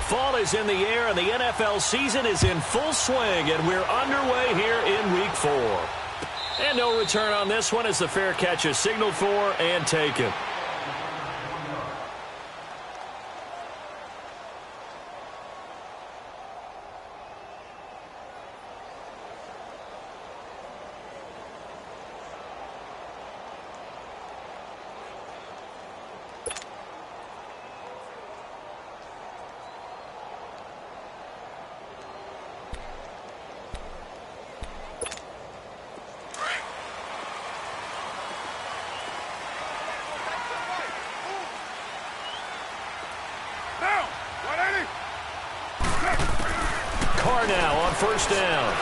Fall is in the air, and the NFL season is in full swing, and we're underway here in Week 4. And no return on this one as the fair catch is signaled for and taken. Now on first down.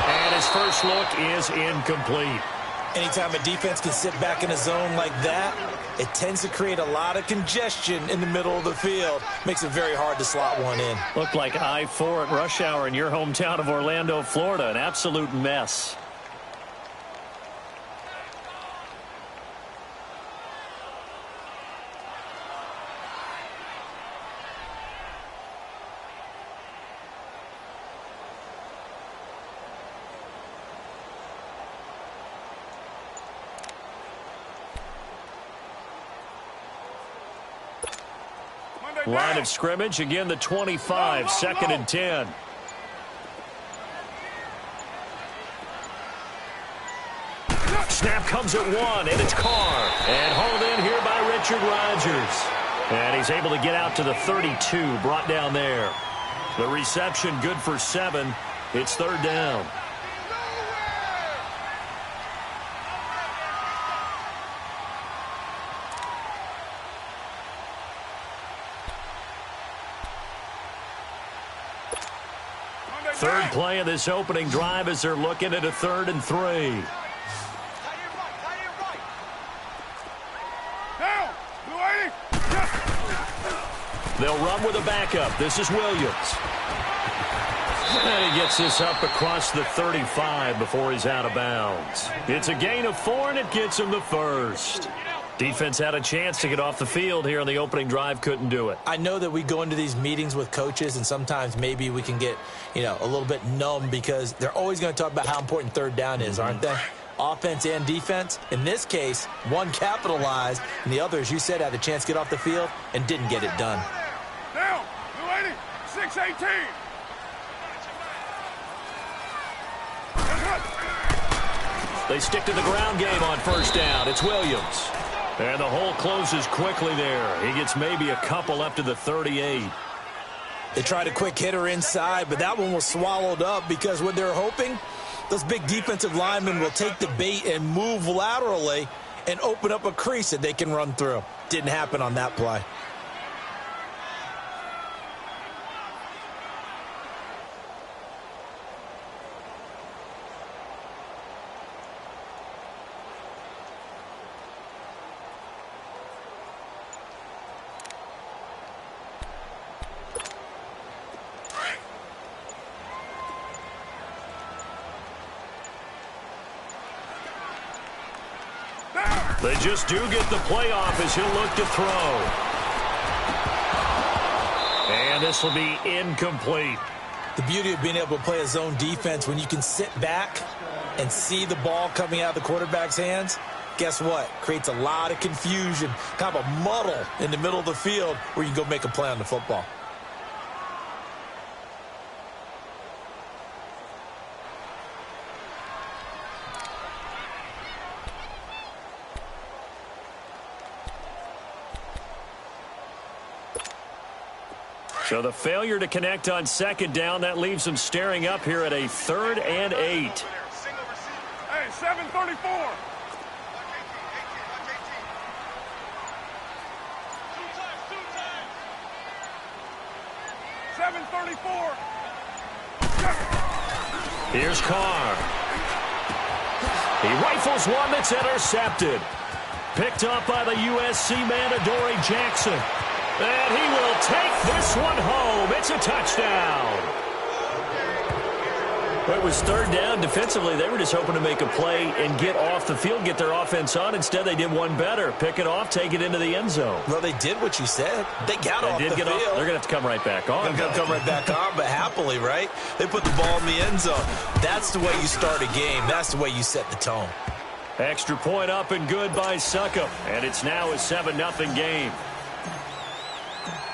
And his first look is incomplete. Anytime a defense can sit back in a zone like that, it tends to create a lot of congestion in the middle of the field. Makes it very hard to slot one in. Looked like I-4 at rush hour in your hometown of Orlando, Florida. An absolute mess. Line of scrimmage, again the 25, second and 10. Snap comes at 1, and it's Carr. And hauled in here by Richard Rodgers. And he's able to get out to the 32, brought down there. The reception good for 7. It's third down. Third play of this opening drive as they're looking at a 3rd and 3. They'll run with a backup. This is Williams. And he gets this up across the 35 before he's out of bounds. It's a gain of 4, and it gets him the first. Defense had a chance to get off the field here on the opening drive, couldn't do it. I know that we go into these meetings with coaches, and sometimes maybe we can get, a little bit numb because they're always going to talk about how important third down is, aren't they? Offense and defense. In this case, one capitalized, and the other, as you said, had a chance to get off the field and didn't get it done. Down, 280, 618. They stick to the ground game on first down. It's Williams. And the hole closes quickly there. He gets maybe a couple up to the 38. They tried a quick hitter inside, but that one was swallowed up because what they're hoping, those big defensive linemen will take the bait and move laterally and open up a crease that they can run through. Didn't happen on that play. They just do get the play off as he'll look to throw. And this will be incomplete. The beauty of being able to play a zone defense when you can sit back and see the ball coming out of the quarterback's hands, guess what? Creates a lot of confusion, kind of a muddle in the middle of the field where you can go make a play on the football. So the failure to connect on second down, that leaves them staring up here at a 3rd and 8. Hey, 734. 734. Here's Carr. He rifles one that's intercepted. Picked up by the USC man, Adoree Jackson. And he will take this one home. It's a touchdown. It was third down. Defensively, they were just hoping to make a play and get off the field, get their offense on. Instead, they did one better. Pick it off, take it into the end zone. Well, they did what you said. They got off the field. They're going to have to come right back on. They're going to come right back on, but happily, right? They put the ball in the end zone. That's the way you start a game. That's the way you set the tone. Extra point up and good by Succop. And it's now a 7-0 game.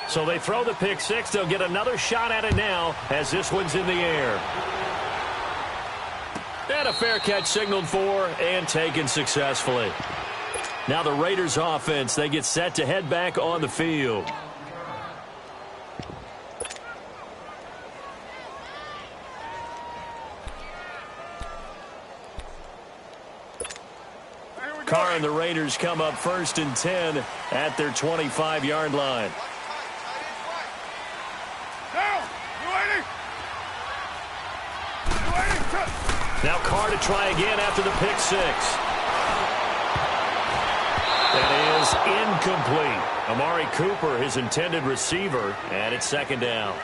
So they throw the pick six. They'll get another shot at it now as this one's in the air. And a fair catch signaled for and taken successfully. Now the Raiders offense, they get set to head back on the field. Carr and the Raiders come up 1st and 10 at their 25-yard line. Now Carr to try again after the pick six. That is incomplete. Amari Cooper, his intended receiver, and it's 2nd down.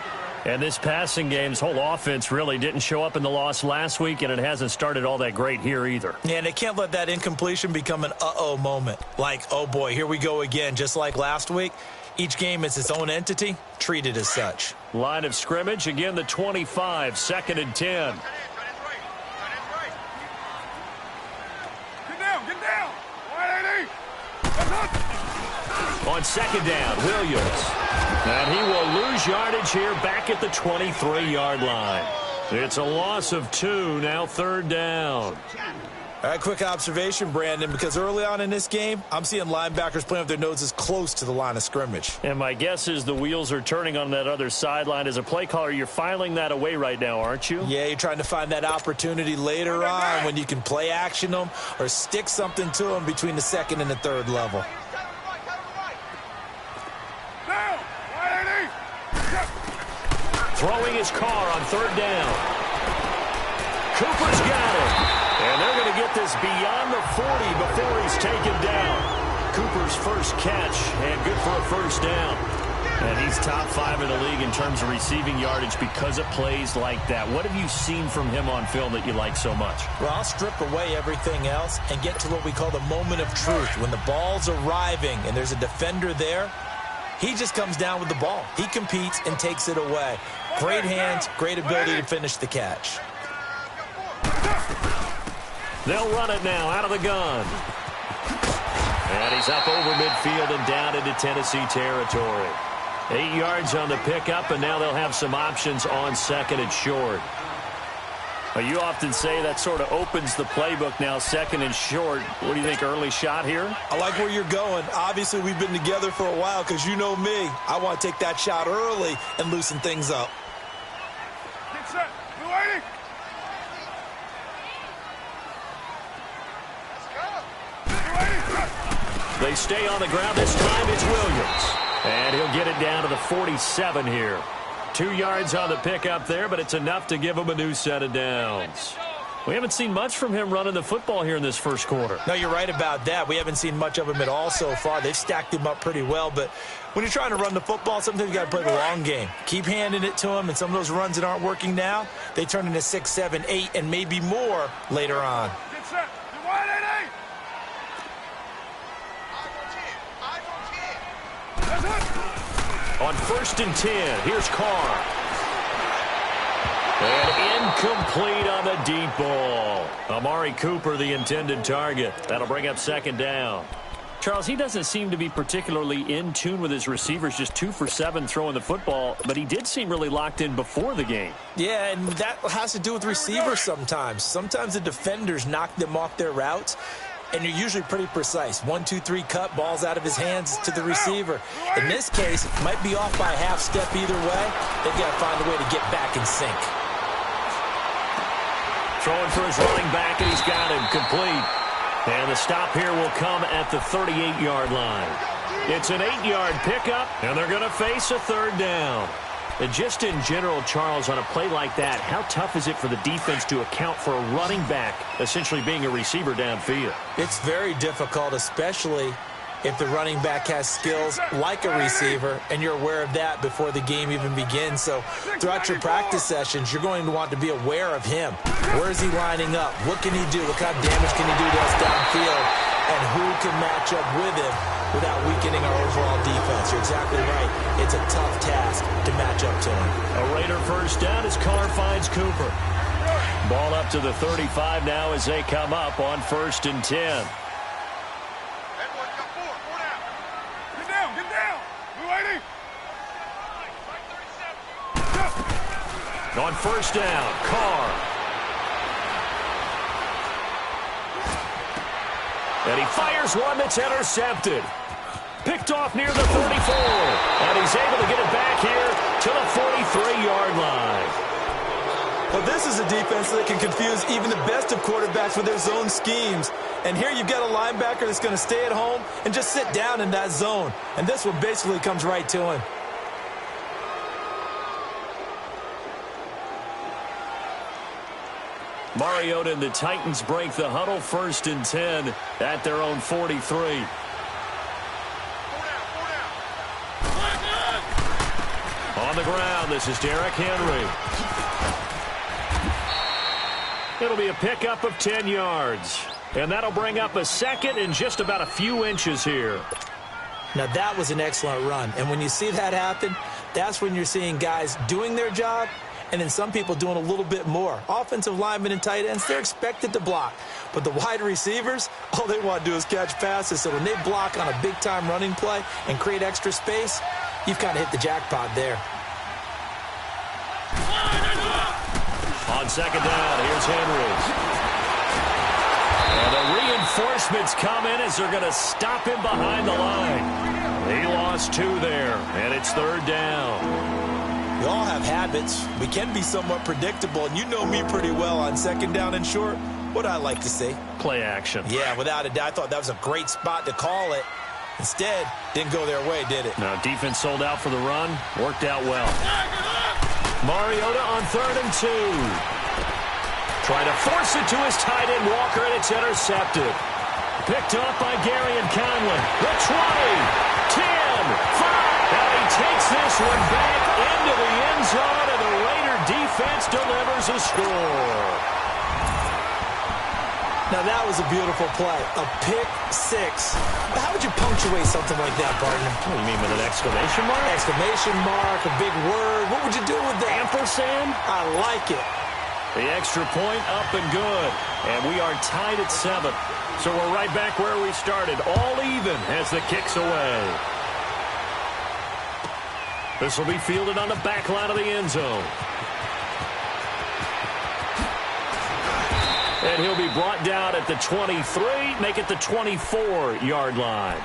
And this passing game's whole offense really didn't show up in the loss last week, and it hasn't started all that great here either. Yeah, and they can't let that incompletion become an uh-oh moment. Like, oh boy, here we go again, just like last week. Each game is its own entity, treated as such. Line of scrimmage, again the 25, 2nd and 10. Get down. 180. On 2nd down, Williams. And he will lose yardage here back at the 23-yard line. It's a loss of 2, now 3rd down. All right, quick observation, Brandon, because early on in this game, I'm seeing linebackers playing with their noses close to the line of scrimmage. And my guess is the wheels are turning on that other sideline. As a play caller, you're filing that away right now, aren't you? Yeah, you're trying to find that opportunity later on when you can play action them or stick something to them between the 2nd and the 3rd level. Throwing his Carr on 3rd down. Cooper's got it. And they're going to get this beyond the 40 before he's taken down. Cooper's first catch, and good for a 1st down. And he's top 5 in the league in terms of receiving yardage because of plays like that. What have you seen from him on film that you like so much? Well, I'll strip away everything else and get to what we call the moment of truth. When the ball's arriving and there's a defender there, he just comes down with the ball. He competes and takes it away. Great hands, great ability to finish the catch. They'll run it now out of the gun. And he's up over midfield and down into Tennessee territory. 8 yards on the pickup, and now they'll have some options on 2nd and short. Well, you often say that sort of opens the playbook now, 2nd and short. What do you think, early shot here? I like where you're going. Obviously, we've been together for a while because you know me. I want to take that shot early and loosen things up. Get set. 280. They stay on the ground. This time it's Williams. And he'll get it down to the 47 here. 2 yards on the pickup there, but it's enough to give him a new set of downs. We haven't seen much from him running the football here in this first quarter. No, you're right about that. We haven't seen much of him at all so far. They've stacked him up pretty well, but when you're trying to run the football, sometimes you got to play the long game. Keep handing it to him, and some of those runs that aren't working now, they turn into 6, 7, 8, and maybe more later on. Get set. 180. On 1st and 10, here's Carr. And incomplete on the deep ball. Amari Cooper, the intended target. That'll bring up 2nd down. Charles, he doesn't seem to be particularly in tune with his receivers, just 2 for 7 throwing the football, but he did seem really locked in before the game. Yeah, and that has to do with receivers sometimes. Sometimes the defenders knock them off their routes, and you're usually pretty precise. 1, 2, 3 cut, balls out of his hands to the receiver. In this case, might be off by a half step either way. They've got to find a way to get back in sync. Throwing for his running back, and he's got him complete. And the stop here will come at the 38-yard line. It's an 8-yard pickup, and they're going to face a 3rd down. And just in general, Charles, on a play like that, how tough is it for the defense to account for a running back essentially being a receiver downfield? It's very difficult, especially if the running back has skills like a receiver, and you're aware of that before the game even begins. So throughout your practice sessions, you're going to want to be aware of him. Where is he lining up? What can he do? What kind of damage can he do to us downfield? And who can match up with him without weakening our overall defense? You're exactly right. It's a tough task to match up to him. A Raider first down as Carr finds Cooper. Ball up to the 35 now as they come up on 1st and 10. Get down, get down. Blue 80. On 1st down, Carr. And he fires one that's intercepted. Picked off near the 34. And he's able to get it back here to the 43-yard line. Well, this is a defense that can confuse even the best of quarterbacks with their zone schemes. And here you've got a linebacker that's going to stay at home and just sit down in that zone. And this one basically comes right to him. Mariota and the Titans break the huddle, 1st and 10 at their own 43. On the ground, this is Derrick Henry. It'll be a pickup of 10 yards. And that'll bring up a 2nd and just about a few inches here. Now, that was an excellent run. And when you see that happen, that's when you're seeing guys doing their job and then some people doing a little bit more. Offensive linemen and tight ends, they're expected to block. But the wide receivers, all they want to do is catch passes. So when they block on a big-time running play and create extra space, you've kind of hit the jackpot there. On 2nd down, here's Henry. And the reinforcements come in as they're going to stop him behind the line. He lost 2 there, and it's 3rd down. We all have habits. We can be somewhat predictable, and you know me pretty well on 2nd down and short. What I like to see? Play action. Yeah, without a doubt. I thought that was a great spot to call it. Instead, didn't go their way, did it? Now, defense sold out for the run. Worked out well. Mariota on 3rd and 2. Trying to force it to his tight end, Walker, and it's intercepted. Picked up by Gary and Conlon. The 20, 10, 5. And he takes this one back into the end zone, and the Raider defense delivers a score. Now, that was a beautiful play. A pick 6. How would you punctuate something like that, partner? What do you mean, with an exclamation mark? Exclamation mark, a big word. What would you do with that? Ampersand? I like it. The extra point up and good. And we are tied at 7. So we're right back where we started. All even as the kick's away. This will be fielded on the back line of the end zone. And he'll be brought down at the 23, make it the 24-yard line.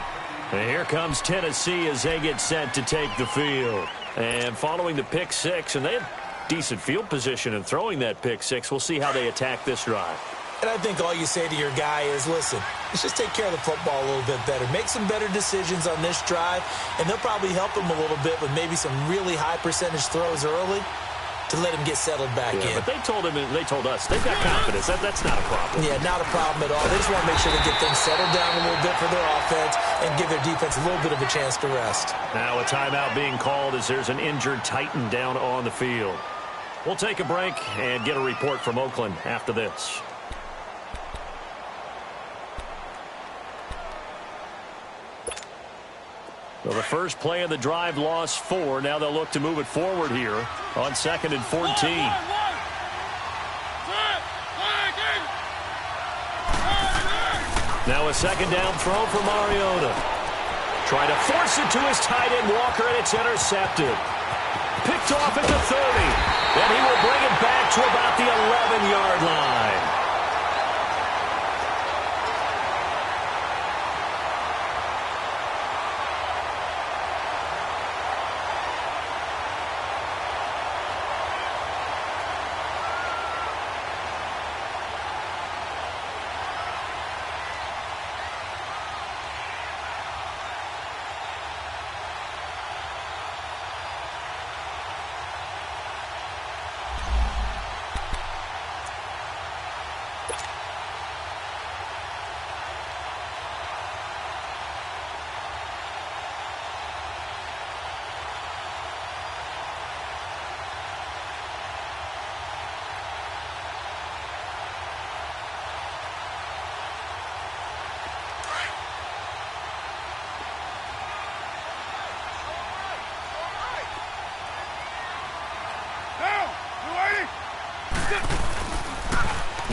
And here comes Tennessee as they get set to take the field. And following the pick 6, and they had decent field position in throwing that pick 6. We'll see how they attack this drive. And I think all you say to your guy is, listen, let's just take care of the football a little bit better. Make some better decisions on this drive, and they'll probably help him a little bit with maybe some really high percentage throws early to let him get settled back in. But they told him, and they told us, they've got confidence. That's not a problem. Yeah, not a problem at all. They just want to make sure they get things settled down a little bit for their offense and give their defense a little bit of a chance to rest. Now a timeout being called as there's an injured Titan down on the field. We'll take a break and get a report from Oakland after this. So the first play of the drive lost 4. Now they'll look to move it forward here on 2nd and 14. Now a 2nd down throw for Mariota. Trying to force it to his tight end, Walker, and it's intercepted. Picked off at the 30. And he will bring it back to about the 11-yard line.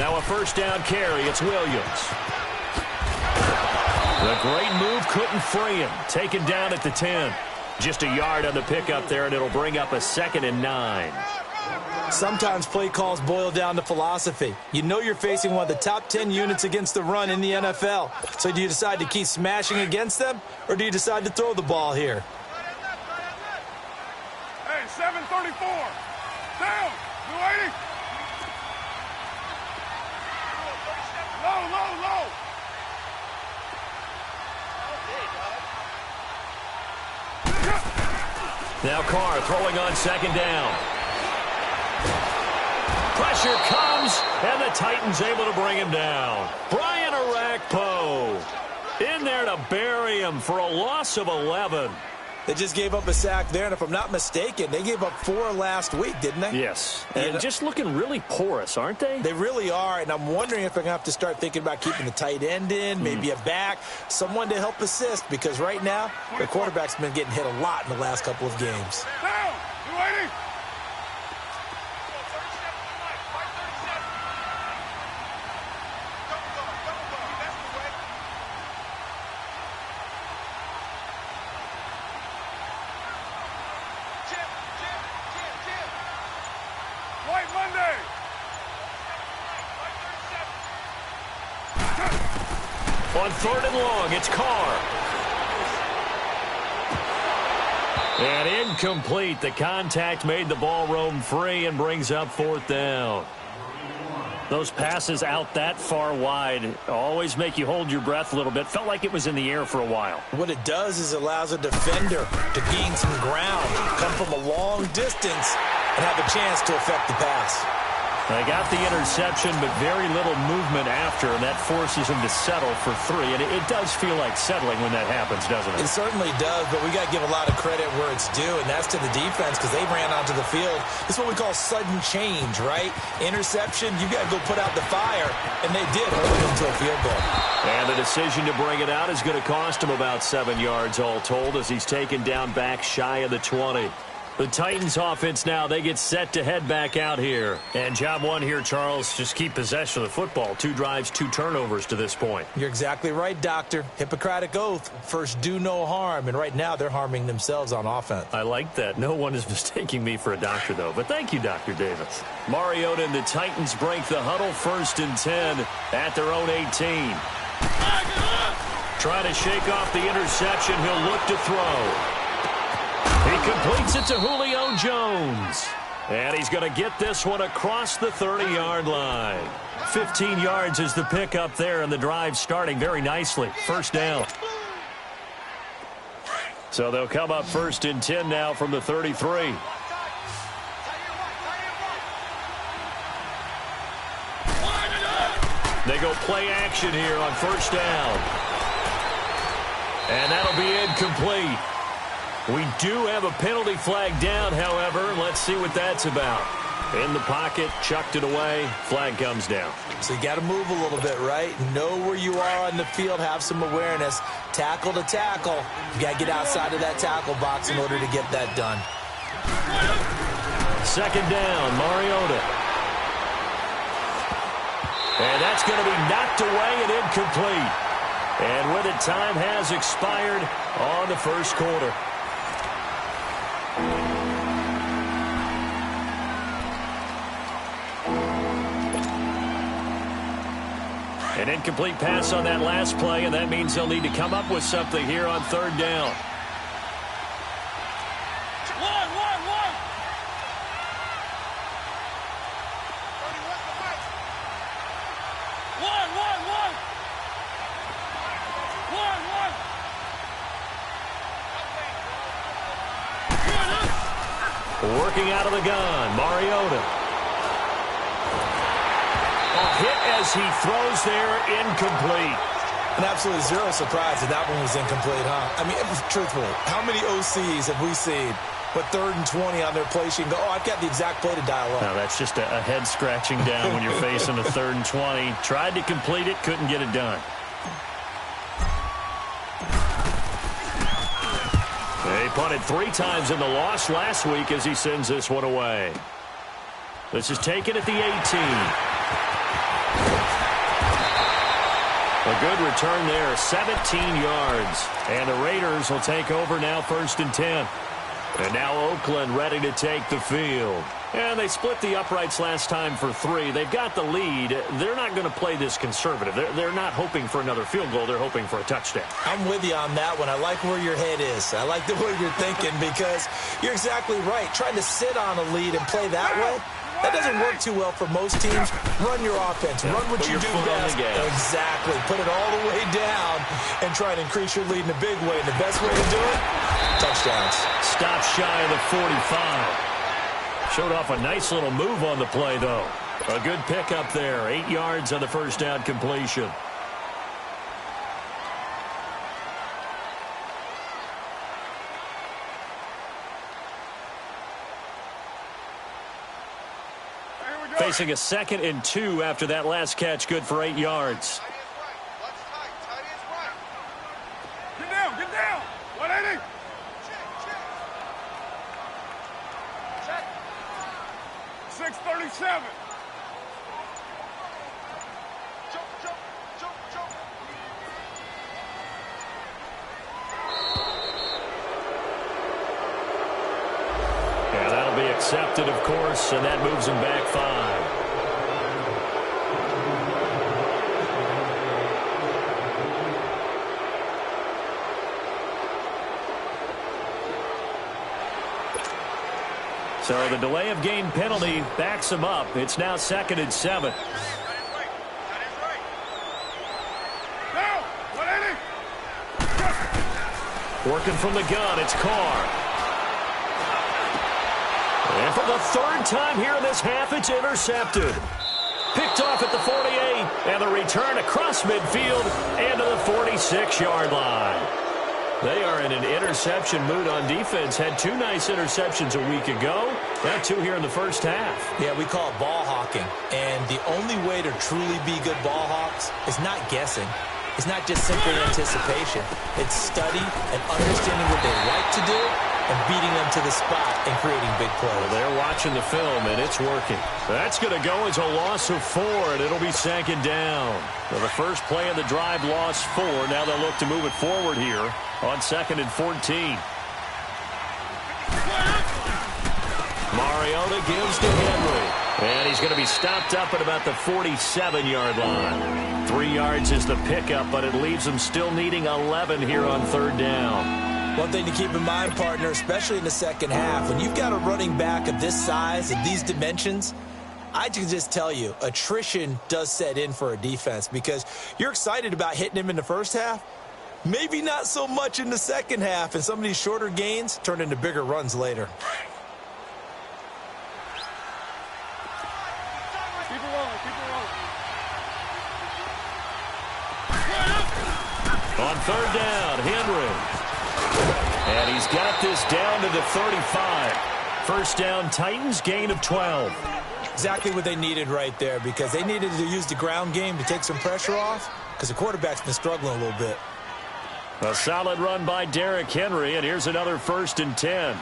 Now a first down carry. It's Williams. The great move couldn't free him. Taken down at the 10. Just a yard on the pickup there, and it'll bring up a 2nd and 9. Sometimes play calls boil down to philosophy. You know you're facing one of the top 10 units against the run in the NFL. So do you decide to keep smashing against them, or do you decide to throw the ball here? Hey, 734. Down. 280. Low. Now Carr throwing on 2nd down. Pressure comes, and the Titans able to bring him down. Brian Arakpo in there to bury him for a loss of 11. They just gave up a sack there, and if I'm not mistaken, they gave up 4 last week, didn't they? Yes, and just looking really porous, aren't they? They really are, and I'm wondering if they're going to have to start thinking about keeping the tight end in, maybe a back, someone to help assist, because right now, the quarterback's been getting hit a lot in the last couple of games. Down. 280. On 3rd and long, it's Carr. And incomplete. The contact made the ball roam free and brings up 4th down. Those passes out that far wide always make you hold your breath a little bit. Felt like it was in the air for a while. What it does is it allows a defender to gain some ground, come from a long distance, and have a chance to affect the pass. They got the interception, but very little movement after, and that forces him to settle for 3. And it does feel like settling when that happens, doesn't it? It certainly does, but we got to give a lot of credit where it's due, and that's to the defense because they ran onto the field. This is what we call sudden change, right? Interception, you got to go put out the fire, and they did, holding them to a field goal. And the decision to bring it out is going to cost him about 7 yards all told as he's taken down back shy of the 20. The Titans offense now, they get set to head back out here. And job one here, Charles, just keep possession of the football. 2 drives, 2 turnovers to this point. You're exactly right, Doctor. Hippocratic oath. First, do no harm. And right now, they're harming themselves on offense. I like that. No one is mistaking me for a doctor, though. But thank you, Dr. Davis. Mariota and the Titans break the huddle 1st and 10 at their own 18. Trying to shake off the interception. He'll look to throw. He completes it to Julio Jones. And he's going to get this one across the 30-yard line. 15 yards is the pickup there, and the drive starting very nicely. 1st down. So they'll come up 1st and 10 now from the 33. They go play action here on 1st down. And that'll be incomplete. We do have a penalty flag down, however. Let's see what that's about. In the pocket, chucked it away, flag comes down. So you got to move a little bit, right? Know where you are on the field, have some awareness. Tackle to tackle. You got to get outside of that tackle box in order to get that done. 2nd down, Mariota. And that's going to be knocked away and incomplete. And with it, time has expired on the 1st quarter. An incomplete pass on that last play, and that means they'll need to come up with something here on 3rd down. Working out of the gun, Mariota. A hit as he throws there, incomplete. And absolutely zero surprise that that one was incomplete, huh? I mean, truthfully, how many OCs have we seen with 3rd and 20 on their play sheet and go, oh, I've got the exact play to dial up? No, that's just a head scratching down when you're facing a 3rd and 20. Tried to complete it, couldn't get it done. He punted 3 times in the loss last week as he sends this one away. This is taken at the 18. A good return there, 17 yards. And the Raiders will take over now, 1st and 10. And now Oakland ready to take the field. And they split the uprights last time for 3. They've got the lead. They're not going to play this conservative. They're not hoping for another field goal. They're hoping for a touchdown. I'm with you on that one. I like where your head is. I like the way you're thinking because you're exactly right. Trying to sit on a lead and play that way, that doesn't work too well for most teams. Run your offense. Run what you do best. Exactly. Put it all the way down and try and increase your lead in a big way. And the best way to do it, touchdowns. Stop shy of the 45. Showed off a nice little move on the play, though. A good pickup there. 8 yards on the first down completion. Facing a 2nd and 2 after that last catch. Good for 8 yards. Get down, get down. 180. Check. 637. Jump. Yeah, that'll be accepted, of course, and that moves him back 5. So the delay of game penalty backs him up. It's now 2nd and 7. Down. 180. Working from the gun, it's Carr. And for the 3rd time here in this half, it's intercepted. Picked off at the 48, and the return across midfield and to the 46-yard line. They are in an interception mood on defense. Had 2 nice interceptions a week ago. Now 2 here in the first half. Yeah, we call it ball hawking. And the only way to truly be good ball hawks is not guessing. It's not just simply anticipation. It's study and understanding what they like to do and beating them to the spot and creating big plays. Well, they're watching the film, and it's working. That's going to go as a loss of 4, and it'll be 2nd down. Well, the first play of the drive lost 4. Now they'll look to move it forward here on 2nd and 14. Mariota gives to Henry. And he's going to be stopped up at about the 47-yard line. 3 yards is the pickup, but it leaves them still needing 11 here on 3rd down. One thing to keep in mind, partner, especially in the second half, when you've got a running back of this size and these dimensions, I can just tell you, attrition does set in for a defense because you're excited about hitting him in the first half. Maybe not so much in the second half, and some of these shorter gains turn into bigger runs later. Keep it rolling. On 3rd down, Henry. And he's got this down to the 35. First down, Titans, gain of 12. Exactly what they needed right there because they needed to use the ground game to take some pressure off because the quarterback's been struggling a little bit. A solid run by Derrick Henry, and here's another 1st and 10.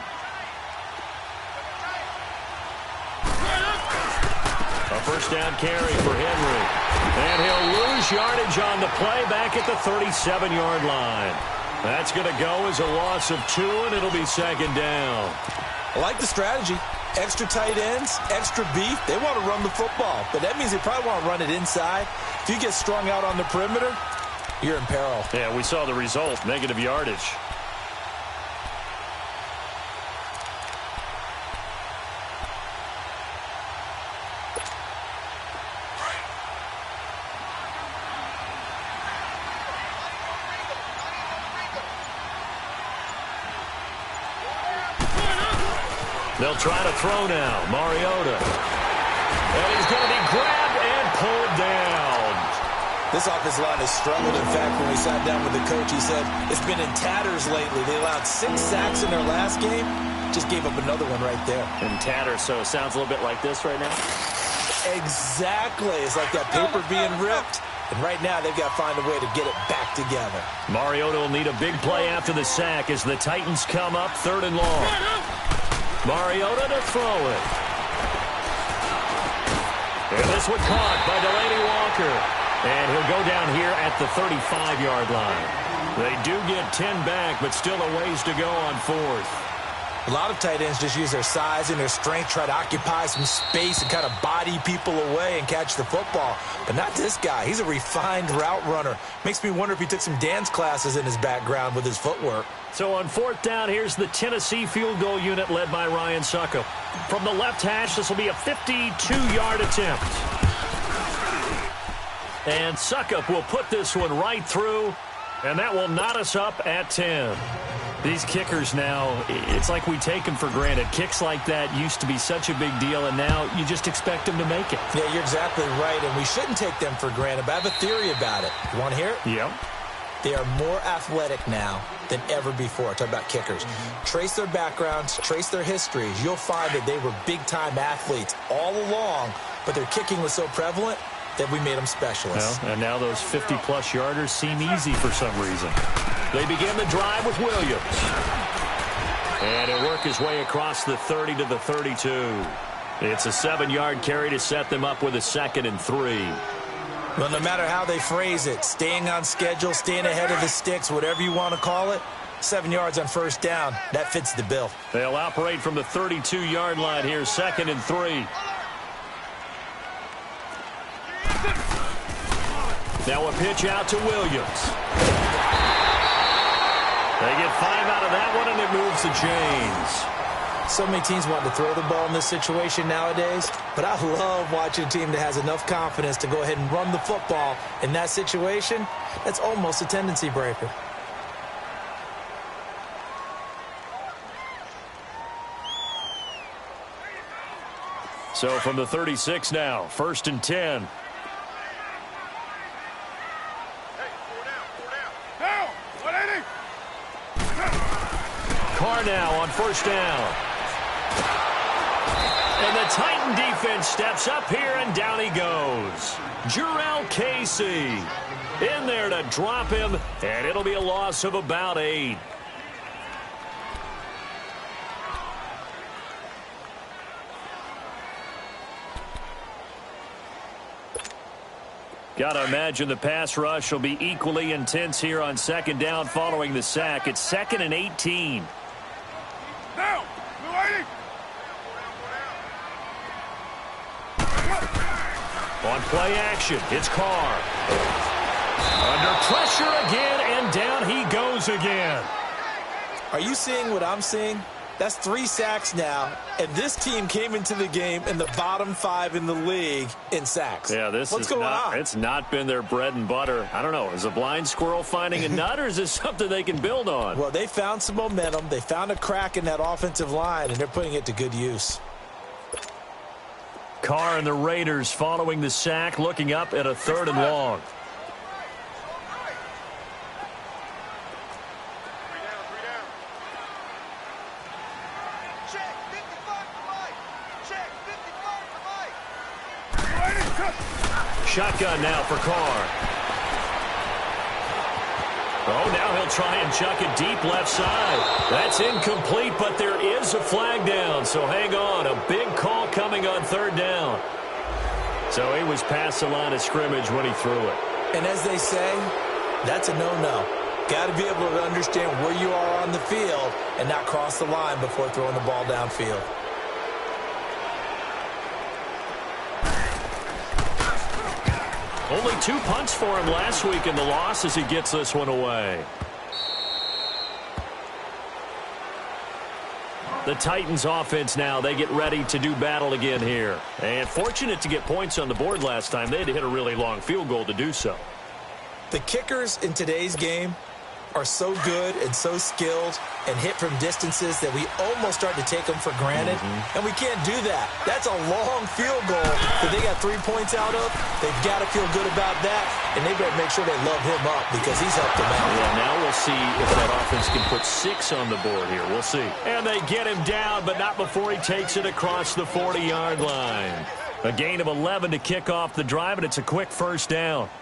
A first down carry for Henry. And he'll lose yardage on the play back at the 37-yard line. That's going to go as a loss of 2, and it'll be 2nd down. I like the strategy. Extra tight ends, extra beef. They want to run the football, but that means they probably want to run it inside. If you get strung out on the perimeter, you're in peril. Yeah, we saw the result, negative yardage. They'll try to throw now. Mariota. And he's going to be grabbed and pulled down. This offensive line has struggled. In fact, when we sat down with the coach, he said it's been in tatters lately. They allowed 6 sacks in their last game. Just gave up another one right there. In tatters, so it sounds a little bit like this right now? Exactly. It's like that paper being ripped. And right now, they've got to find a way to get it back together. Mariota will need a big play after the sack as the Titans come up 3rd and long. Mariota to throw it. And this one caught by Delaney Walker. And he'll go down here at at the 35-yard line. They do get 10 back, but still a ways to go on fourth. A lot of tight ends just use their size and their strength, try to occupy some space and kind of body people away and catch the football. But not this guy. He's a refined route runner. Makes me wonder if he took some dance classes in his background with his footwork. So on fourth down, here's the Tennessee field goal unit led by Ryan Suckup. From the left hash, this will be a 52-yard attempt. And Suckup will put this one right through, and that will knot us up at 10. These kickers now, it's like we take them for granted. Kicks like that used to be such a big deal, and now you just expect them to make it. Yeah, you're exactly right, and we shouldn't take them for granted, but I have a theory about it. You want to hear it? Yep. They are more athletic now than ever before. Talk about kickers. Trace their backgrounds, trace their histories. You'll find that they were big-time athletes all along, but their kicking was so prevalent that we made them specialists. Well, and now those 50-plus yarders seem easy for some reason. They begin the drive with Williams. And he'll work his way across the 30 to the 32. It's a 7-yard carry to set them up with a 2nd and 3. Well, no matter how they phrase it, staying on schedule, staying ahead of the sticks, whatever you want to call it, 7 yards on first down, that fits the bill. They'll operate from the 32-yard line here, 2nd and 3. Now a pitch out to Williams. They get 5 out of that one, and it moves the chains. So many teams want to throw the ball in this situation nowadays, but I love watching a team that has enough confidence to go ahead and run the football in that situation. That's almost a tendency breaker. So from the 36 now, 1st and 10. Carr now on first down. And the Titan defense steps up here, and down he goes. Jarrell Casey in there to drop him, and it'll be a loss of about 8. Got to imagine the pass rush will be equally intense here on 2nd down following the sack. It's 2nd and 18. Now, lady. On play action, it's Carr. Under pressure again, and down he goes again. Are you seeing what I'm seeing? That's 3 sacks now, and this team came into the game in the bottom 5 in the league in sacks. Yeah, what's going on? It's not been their bread and butter. I don't know. Is a blind squirrel finding a nut, or is this something they can build on? Well, they found some momentum. They found a crack in that offensive line, and they're putting it to good use. Carr and the Raiders following the sack, looking up at a 3rd and long. Shotgun now for Carr. Oh, now he'll try and chuck it deep left side. That's incomplete, but there is a flag down, so hang on. A big call coming on 3rd down. So he was past the line of scrimmage when he threw it. And as they say, that's a no-no. Got to be able to understand where you are on the field and not cross the line before throwing the ball downfield. Only 2 punts for him last week in the loss as he gets this one away. The Titans offense now, they get ready to do battle again here. And fortunate to get points on the board last time. They had to hit a really long field goal to do so. The kickers in today's game are so good and so skilled and hit from distances that we almost start to take them for granted. And we can't do that. That's a long field goal that they got 3 points out of. They've got to feel good about that, and they better make sure they love him up because he's helped them out. Yeah, now we'll see if that offense can put 6 on the board here. We'll see. And they get him down, but not before he takes it across the 40-yard line. A gain of 11 to kick off the drive, and it's a quick first down.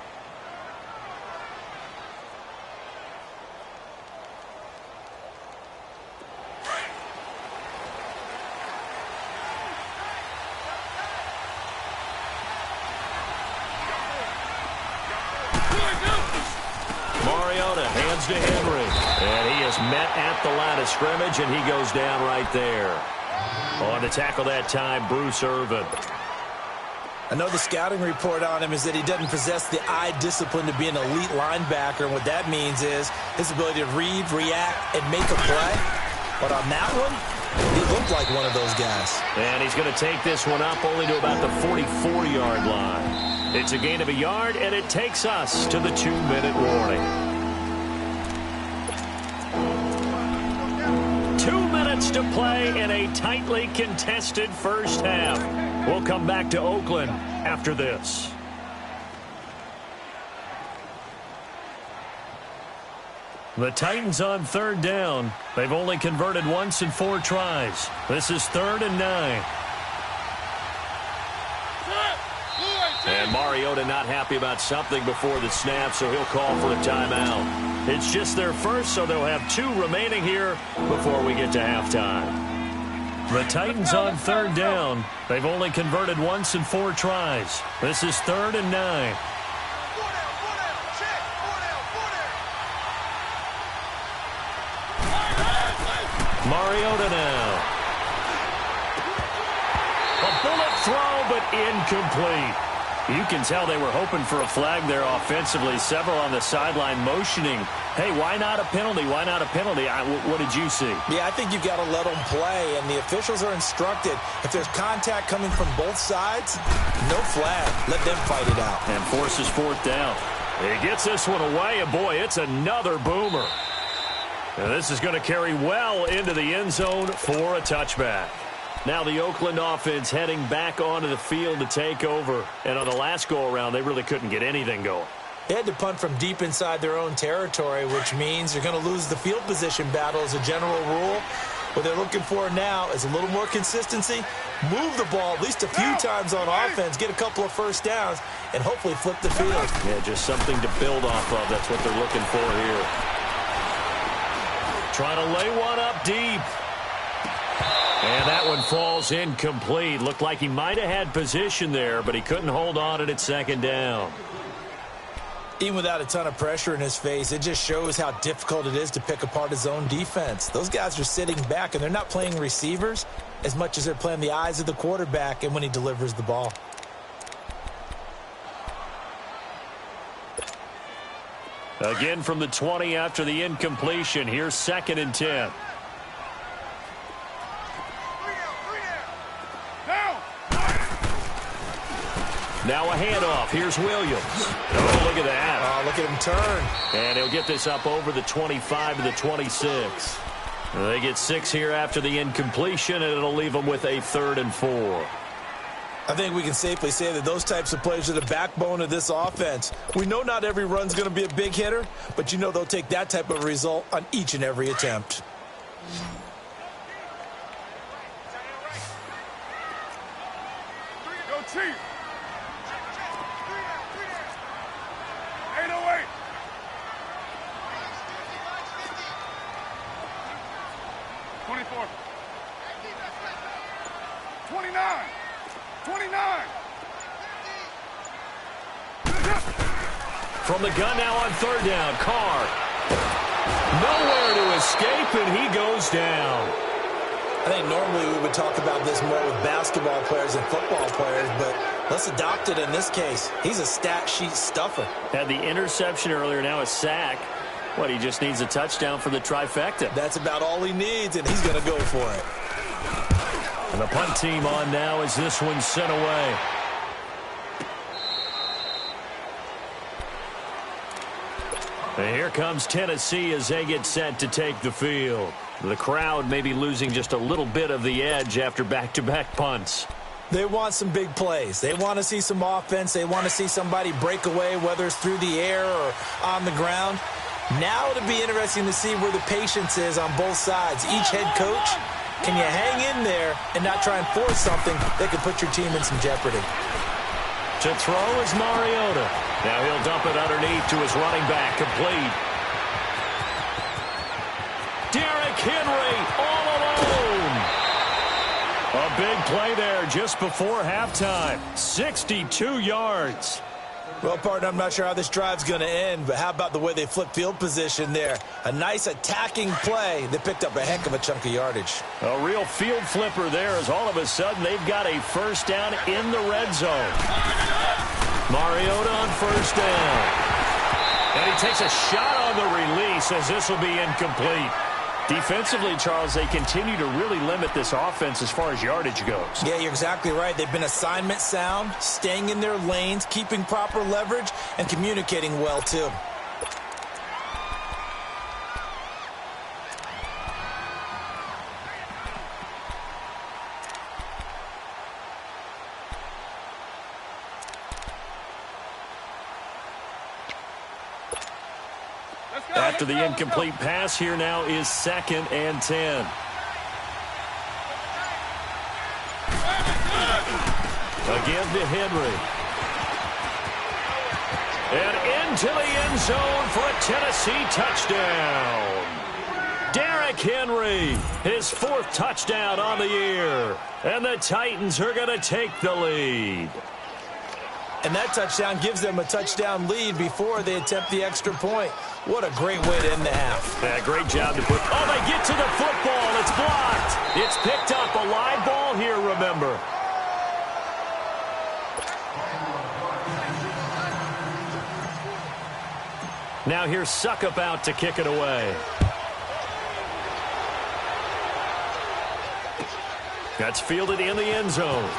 Mariota hands to Henry. And he is met at the line of scrimmage, and he goes down right there. On to tackle that time, Bruce Irvin. I know the scouting report on him is that he doesn't possess the eye discipline to be an elite linebacker. And what that means is his ability to read, react, and make a play. But on that one, he looked like one of those guys. And he's going to take this one up only to about the 44-yard line. It's a gain of a yard, and it takes us to the 2-minute warning. 2 minutes to play in a tightly contested first half. We'll come back to Oakland after this. The Titans on third down. They've only converted once in 4 tries. This is 3rd and 9. And Mariota not happy about something before the snap, so he'll call for a timeout. It's just their first, so they'll have 2 remaining here before we get to halftime. The Titans on third down. They've only converted once in 4 tries. This is 3rd and 9. Mariota now. A bullet throw, but incomplete. You can tell they were hoping for a flag there offensively. Several on the sideline motioning. Hey, why not a penalty? Why not a penalty? What did you see? Yeah, I think you've got to let them play, and the officials are instructed. If there's contact coming from both sides, no flag. Let them fight it out. And forces 4th down. He gets this one away, and boy, it's another boomer. And this is going to carry well into the end zone for a touchback. Now the Oakland offense heading back onto the field to take over. And on the last go-around, they really couldn't get anything going. They had to punt from deep inside their own territory, which means they're going to lose the field position battle as a general rule. What they're looking for now is a little more consistency, move the ball at least a few times on offense, get a couple of first downs, and hopefully flip the field. Yeah, just something to build off of. That's what they're looking for here. Trying to lay one up deep. And that one falls incomplete. Looked like he might have had position there, but he couldn't hold on to it at 2nd down. Even without a ton of pressure in his face, it just shows how difficult it is to pick apart his own defense. Those guys are sitting back, and they're not playing receivers as much as they're playing the eyes of the quarterback and when he delivers the ball. Again from the 20 after the incompletion. Here's 2nd and 10. Now a handoff. Here's Williams. Oh, look at that. Oh, look at him turn. And he'll get this up over the 25 to the 26. They get 6 here after the incompletion, and it'll leave them with a 3rd and 4. I think we can safely say that those types of plays are the backbone of this offense. We know not every run's going to be a big hitter, but you know they'll take that type of result on each and every attempt. Go Chiefs! 808! 24. 29. 29. From the gun now on 3rd down. Carr. Nowhere to escape, and he goes down. I think normally we would talk about this more with basketball players and football players, but let's adopt it in this case. He's a stat sheet stuffer. Had the interception earlier, now a sack. What, he just needs a touchdown for the trifecta. That's about all he needs, and he's going to go for it. And the punt team on now as this one's sent away. And here comes Tennessee as they get set to take the field. The crowd may be losing just a little bit of the edge after back-to-back punts. They want some big plays. They want to see some offense. They want to see somebody break away, whether it's through the air or on the ground. Now it'll be interesting to see where the patience is on both sides. Each head coach, can you hang in there and not try and force something that could put your team in some jeopardy? To throw is Mariota. Now he'll dump it underneath to his running back, complete. Derrick Henry all alone. A big play there just before halftime. 62 yards. Well, partner, I'm not sure how this drive's going to end, but how about the way they flip field position there? A nice attacking play that picked up a heck of a chunk of yardage. A real field flipper there as all of a sudden they've got a first down in the red zone. Mariota on first down. And he takes a shot on the release as this will be incomplete. Defensively, Charles, they continue to really limit this offense as far as yardage goes. Yeah, you're exactly right. They've been assignment sound, staying in their lanes, keeping proper leverage, and communicating well, too. After the incomplete pass, here now is 2nd and 10. Again to Henry. And into the end zone for a Tennessee touchdown. Derrick Henry, his 4th touchdown on the year. And the Titans are going to take the lead. And that touchdown gives them a touchdown lead before they attempt the extra point. What a great way to end the half. Yeah, great job to put. Oh, they get to the football. It's blocked. It's picked up. A live ball here, remember. Now here's Suckup out to kick it away. That's fielded in the end zone.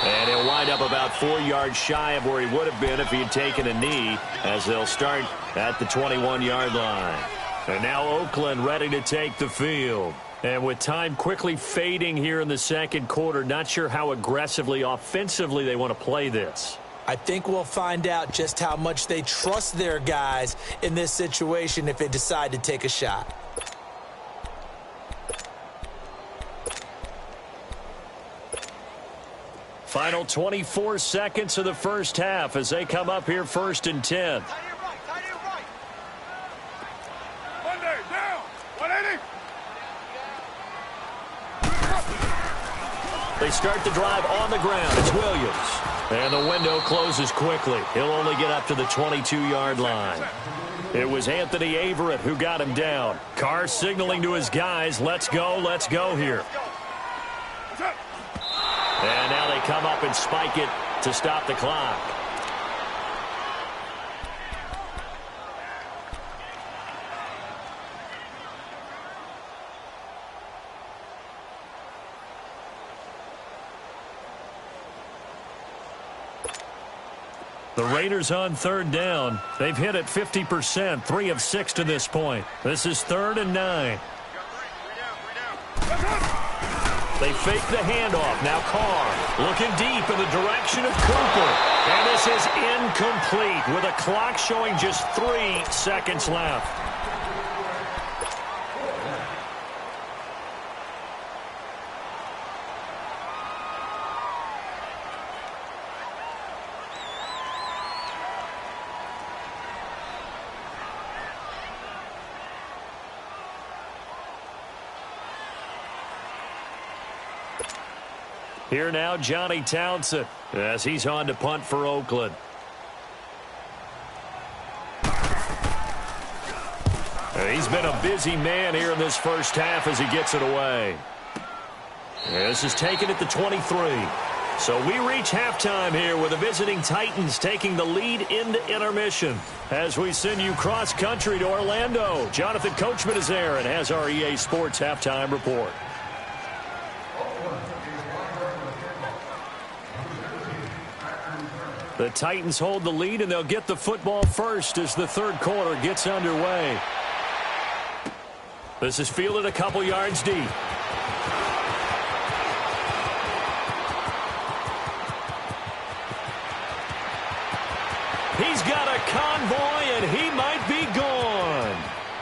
And he'll wind up about 4 yards shy of where he would have been if he had taken a knee, as they'll start at the 21-yard line. And now Oakland ready to take the field. And with time quickly fading here in the second quarter, not sure how aggressively, offensively they want to play this. I think we'll find out just how much they trust their guys in this situation if they decide to take a shot. Final 24 seconds of the first half as they come up here 1st and 10. Monday, down. 180. They start the drive on the ground. It's Williams. And the window closes quickly. He'll only get up to the 22-yard line. It was Anthony Averett who got him down. Carr signaling to his guys, let's go here. And now they come up and spike it to stop the clock. The Raiders on 3rd down. They've hit it 50%, 3 of 6 to this point. This is 3rd and 9. They fake the handoff. Now Carr looking deep in the direction of Cooper. And this is incomplete with a clock showing just 3 seconds left. Here now, Johnny Townsend, as he's on to punt for Oakland. He's been a busy man here in this first half as he gets it away. This is taken at the 23. So we reach halftime here with the visiting Titans taking the lead into intermission. As we send you cross-country to Orlando, Jonathan Coachman is there and has our EA Sports halftime report. The Titans hold the lead, and they'll get the football first as the third quarter gets underway. This is fielded a couple yards deep. He's got a convoy, and he might be gone.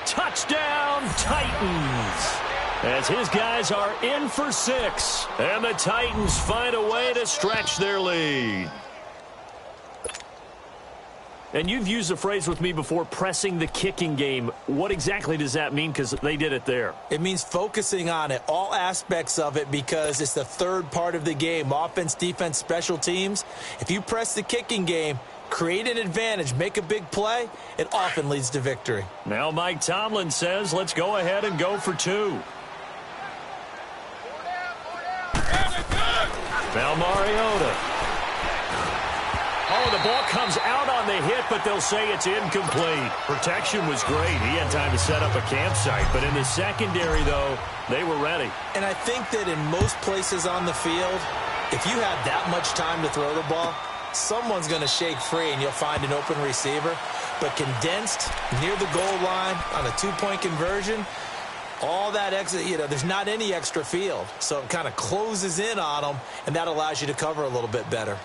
Touchdown, Titans. As his guys are in for 6, and the Titans find a way to stretch their lead. And you've used the phrase with me before, pressing the kicking game. What exactly does that mean? Because they did it there. It means focusing on it, all aspects of it, because it's the third part of the game. Offense, defense, special teams. If you press the kicking game, create an advantage, make a big play, it often leads to victory. Now Mike Tomlin says, let's go ahead and go for two. Now Mariota. Oh, the ball comes out on the hit, but they'll say it's incomplete. Protection was great. He had time to set up a campsite. But in the secondary, though, they were ready. And I think that in most places on the field, if you have that much time to throw the ball, someone's going to shake free and you'll find an open receiver. But condensed near the goal line on a two-point conversion, all that extra, there's not any extra field. So it kind of closes in on them, and that allows you to cover a little bit better.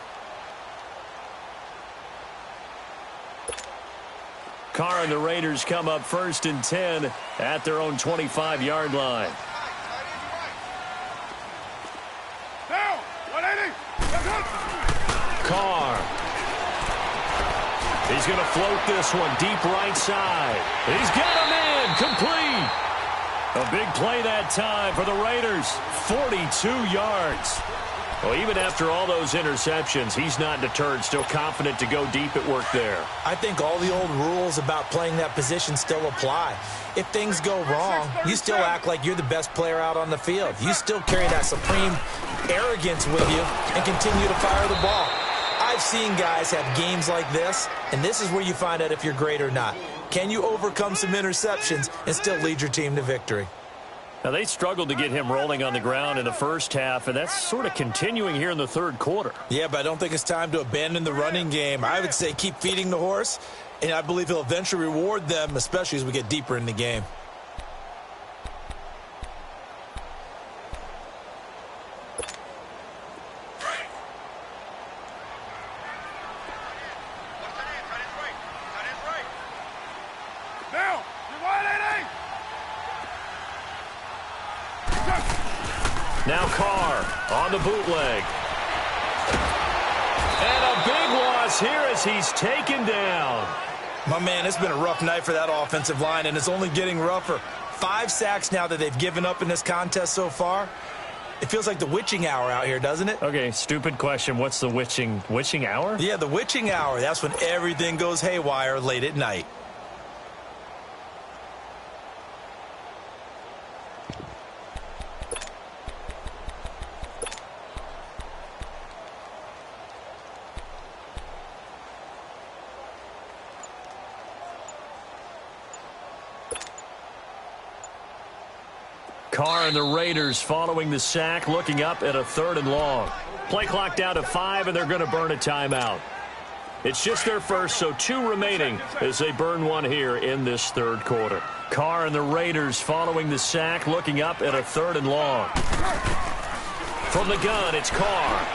Carr and the Raiders come up 1st and 10 at their own 25-yard line. Down! 180! Carr. He's going to float this one deep right side. He's got him in. Complete. A big play that time for the Raiders. 42 yards. Well, even after all those interceptions, he's not deterred, still confident to go deep at work there. I think all the old rules about playing that position still apply. If things go wrong, you still act like you're the best player out on the field. You still carry that supreme arrogance with you and continue to fire the ball. I've seen guys have games like this, and this is where you find out if you're great or not. Can you overcome some interceptions and still lead your team to victory? Now, they struggled to get him rolling on the ground in the first half, and that's sort of continuing here in the third quarter. Yeah, but I don't think it's time to abandon the running game. I would say keep feeding the horse, and I believe he'll eventually reward them, especially as we get deeper in the game. Now Carr on the bootleg. And a big loss here as he's taken down. My man, it's been a rough night for that offensive line, and it's only getting rougher. 5 sacks now that they've given up in this contest so far. It feels like the witching hour out here, doesn't it? Okay, stupid question. What's the witching hour? Yeah, the witching hour. That's when everything goes haywire late at night. Carr and the Raiders following the sack, looking up at a 3rd and long. Play clock down to 5, and they're going to burn a timeout. It's just their first, so 2 remaining as they burn one here in this third quarter. Carr and the Raiders following the sack, looking up at a 3rd and long. From the gun, it's Carr.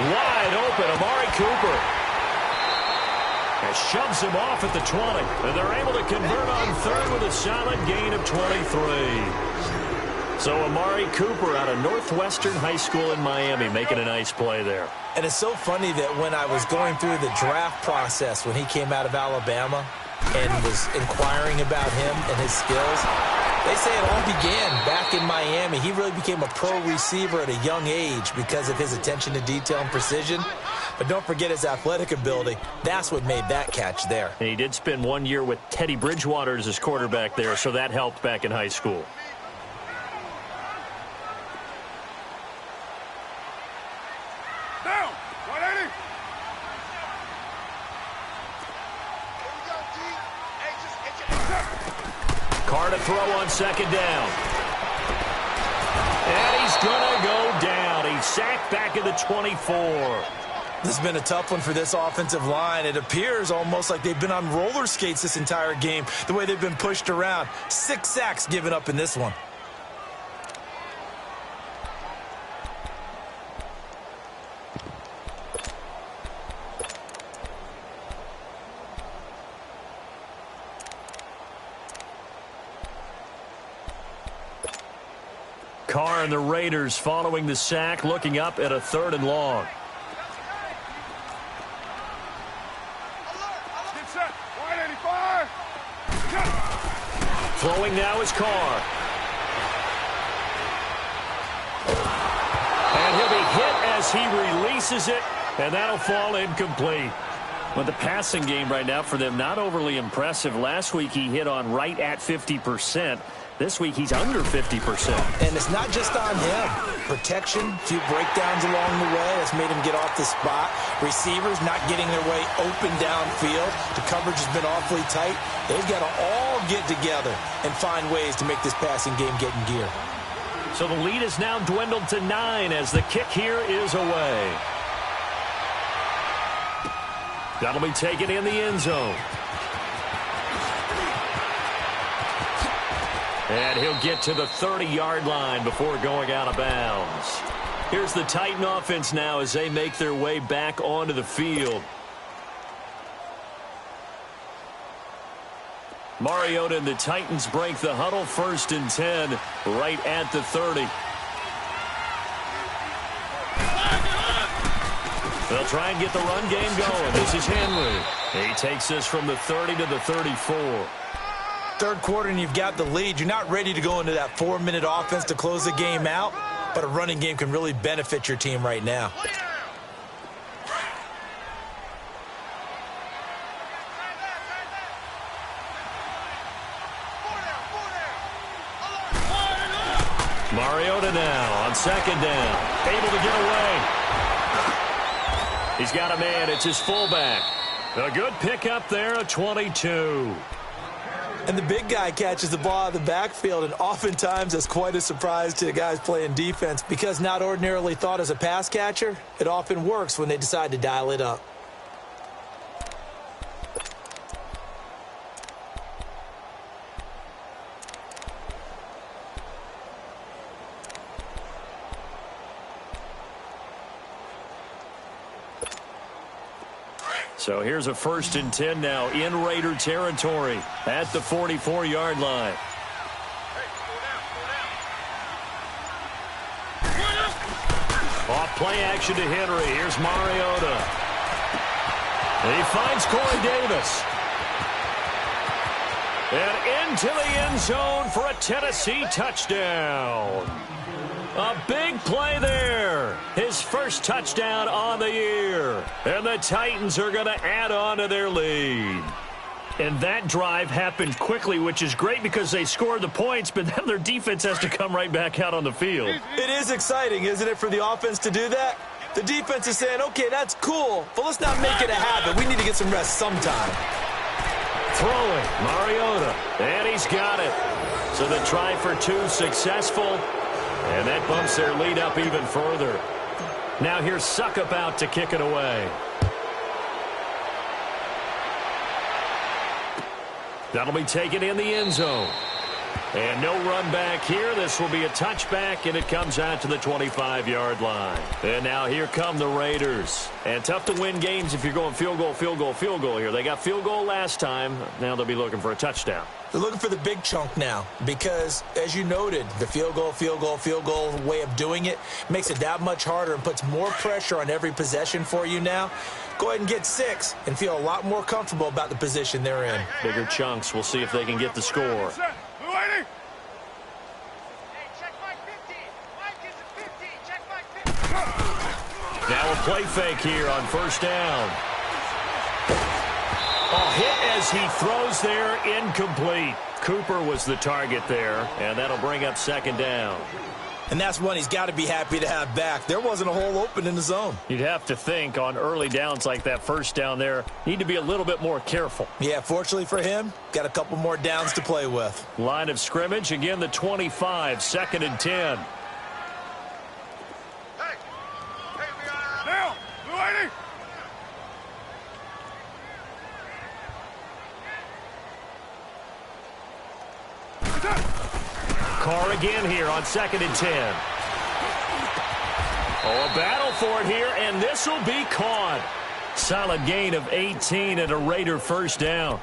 Wide open, Amari Cooper. And shoves him off at the 20. And they're able to convert on 3rd with a solid gain of 23. So Amari Cooper out of Northwestern High School in Miami making a nice play there. And it's so funny that when I was going through the draft process when he came out of Alabama and was inquiring about him and his skills, they say it all began back in Miami. He really became a pro receiver at a young age because of his attention to detail and precision. But don't forget his athletic ability. That's what made that catch there. And he did spend 1 year with Teddy Bridgewater as his quarterback there, so that helped back in high school. Down! 180! Carr to throw on 2nd down. And he's going to go down. He's sacked back at the 24. This has been a tough one for this offensive line. It appears almost like they've been on roller skates this entire game, the way they've been pushed around. 6 sacks given up in this one. Carr and the Raiders following the sack, looking up at a 3rd and long. Set. Wide 85. Throwing now is Carr. And he'll be hit as he releases it, and that'll fall incomplete. Well, the passing game right now for them, not overly impressive. Last week he hit on right at 50%. This week he's under 50%. And it's not just on him. Protection, a few breakdowns along the way that's made him get off the spot. Receivers not getting their way open downfield. The coverage has been awfully tight. They've got to all get together and find ways to make this passing game get in gear. So the lead is now dwindled to 9 as the kick here is away. That'll be taken in the end zone. And he'll get to the 30-yard line before going out of bounds. Here's the Titan offense now as they make their way back onto the field. Mariota and the Titans break the huddle, 1st and 10, right at the 30. They'll try and get the run game going. This is Henry. He takes this from the 30 to the 34. Third quarter and you've got the lead. You're not ready to go into that 4-minute offense to close the game out, but a running game can really benefit your team right now. Mariota now on 2nd down. Able to get away. He's got a man. It's his fullback. A good pickup there, a 22. And the big guy catches the ball out of the backfield, and oftentimes that's quite a surprise to the guys playing defense because not ordinarily thought as a pass catcher, it often works when they decide to dial it up. So here's a 1st and 10 now in Raider territory at the 44-yard line. Off play action to Henry. Here's Mariota. He finds Corey Davis. And into the end zone for a Tennessee touchdown. A big play there. His first touchdown on the year. And the Titans are going to add on to their lead. And that drive happened quickly, which is great because they scored the points, but then their defense has to come right back out on the field. It is exciting, isn't it, for the offense to do that? The defense is saying, okay, that's cool, but let's not make it a habit. We need to get some rest sometime. Throwing, Mariota, and he's got it. So the try for 2 successful. And that bumps their lead up even further. Now here's Suckup out to kick it away. That'll be taken in the end zone. And no run back here. This will be a touchback, and it comes out to the 25-yard line. And now here come the Raiders. And tough to win games if you're going field goal, field goal, field goal here. They got field goal last time. Now they'll be looking for a touchdown. They're looking for the big chunk now because, as you noted, the field goal way of doing it makes it that much harder and puts more pressure on every possession for you now. Go ahead and get 6 and feel a lot more comfortable about the position they're in. Bigger chunks. We'll see if they can get the score. Now a play fake here on 1st down. A hit as he throws there, incomplete. Cooper was the target there, and that'll bring up 2nd down. And that's one he's got to be happy to have back. There wasn't a hole open in the zone. You'd have to think on early downs like that 1st down there, need to be a little bit more careful. Yeah, fortunately for him, got a couple more downs to play with. Line of scrimmage, again the 25, 2nd and 10. Now, blue 80. Carr again here on 2nd and 10. Oh, a battle for it here, and this will be caught. Solid gain of 18 and a Raider 1st down.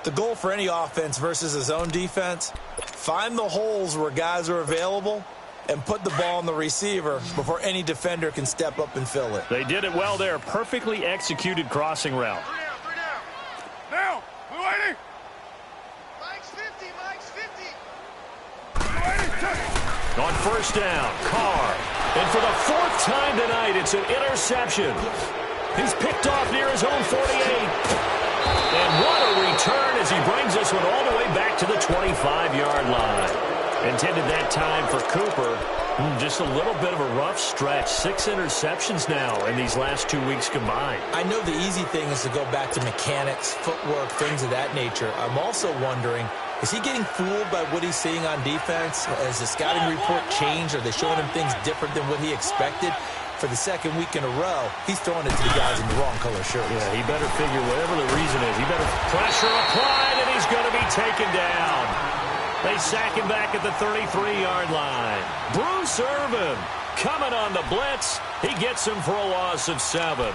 The goal for any offense versus a zone defense, find the holes where guys are available and put the ball on the receiver before any defender can step up and fill it. They did it well there. Perfectly executed crossing route. Now. On first down, Carr. And for the fourth time tonight, it's an interception. He's picked off near his own 48. And what a return as he brings this one all the way back to the 25-yard line. Intended that time for Cooper. Just a little bit of a rough stretch. 6 interceptions now in these last 2 weeks combined. I know the easy thing is to go back to mechanics, footwork, things of that nature. I'm also wondering, is he getting fooled by what he's seeing on defense? Has the scouting report changed? Are they showing him things different than what he expected? For the second week in a row, he's throwing it to the guys in the wrong color shirts. Yeah, he better figure whatever the reason is. He better pressure applied, and he's going to be taken down. They sack him back at the 33-yard line. Bruce Irvin coming on the blitz. He gets him for a loss of 7.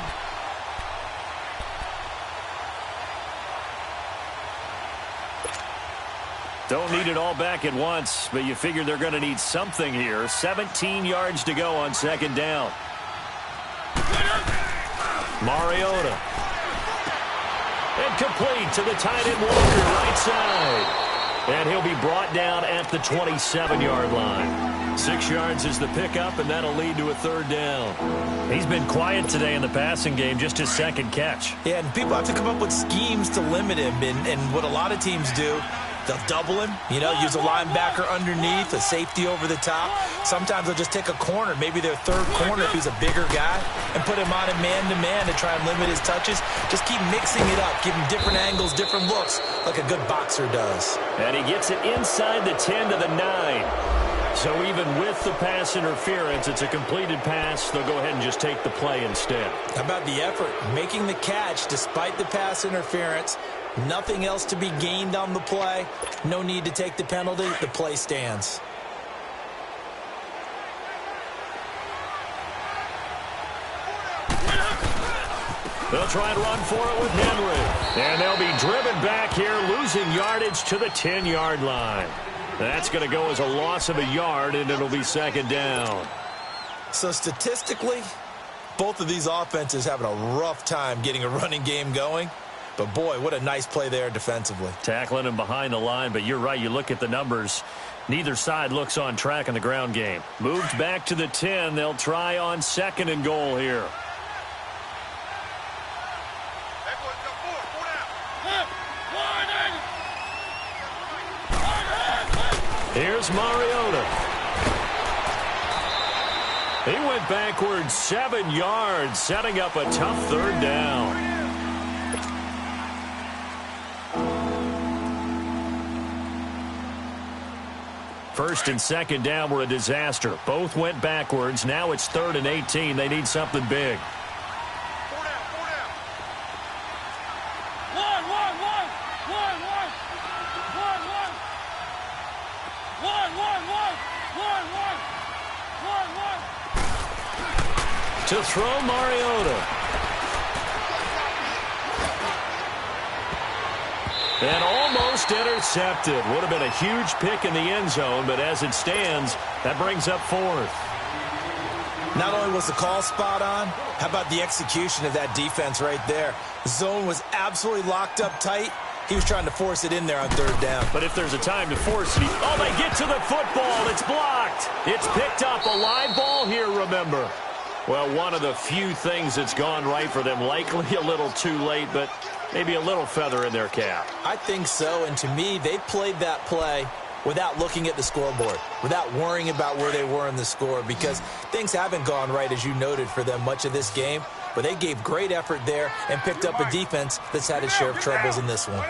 Don't need it all back at once, but you figure they're going to need something here. 17 yards to go on second down. Mariota. And complete to the tight end Walker, right side. And he'll be brought down at the 27-yard line. 6 yards is the pickup, and that'll lead to a third down. He's been quiet today in the passing game, just his second catch. Yeah, and people have to come up with schemes to limit him. And what a lot of teams do, they'll double him, use a linebacker underneath, a safety over the top. Sometimes they'll just take a corner, maybe their third corner if he's a bigger guy, and put him on a man-to-man to try and limit his touches. Just keep mixing it up, give him different angles, different looks, like a good boxer does. And he gets it inside the 10 to the 9. So even with the pass interference, it's a completed pass. They'll go ahead and just take the play instead. How about the effort? Making the catch despite the pass interference. Nothing else to be gained on the play. No need to take the penalty. The play stands. They'll try and run for it with Henry. And they'll be driven back here, losing yardage to the 10-yard line. That's going to go as a loss of a yard, and it'll be second down. So statistically, both of these offenses having a rough time getting a running game going. But, boy, what a nice play there defensively. Tackling him behind the line, but you're right. You look at the numbers. Neither side looks on track in the ground game. Moved back to the 10. They'll try on second and goal here. Here's Mariota. He went backwards 7 yards, setting up a tough third down. First and second down were a disaster. Both went backwards. Now it's 3rd and 18. They need something big. To throw Mariota. And almost intercepted. Would have been a huge pick in the end zone, but as it stands, that brings up 4th. Not only was the call spot on, how about the execution of that defense right there? The zone was absolutely locked up tight. He was trying to force it in there on 3rd down. But if there's a time to force it, oh, they get to the football. It's blocked. It's picked up. A live ball here, remember. Well, one of the few things that's gone right for them. Likely a little too late, but maybe a little feather in their cap. I think so, and to me, they played that play without looking at the scoreboard, without worrying about where they were in the score, because things haven't gone right, as you noted, for them much of this game. But they gave great effort there and picked up a defense that's had its share of troubles in this one.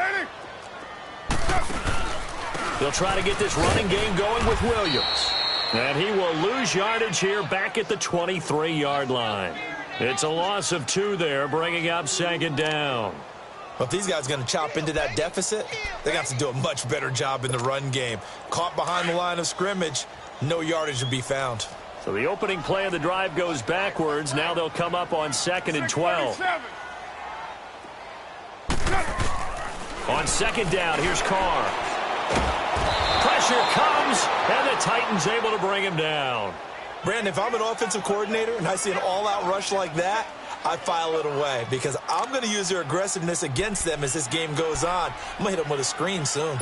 They'll try to get this running game going with Williams. And he will lose yardage here back at the 23-yard line. It's a loss of 2 there, bringing up second down. Well, if these guys are going to chop into that deficit, they're going to have to do a much better job in the run game. Caught behind the line of scrimmage, no yardage to be found. So the opening play of the drive goes backwards. Now they'll come up on 2nd and 12. On second down, here's Carr. Pressure comes, and the Titans able to bring him down. Brandon, if I'm an offensive coordinator and I see an all-out rush like that, I file it away because I'm going to use their aggressiveness against them as this game goes on. I'm going to hit them with a screen soon.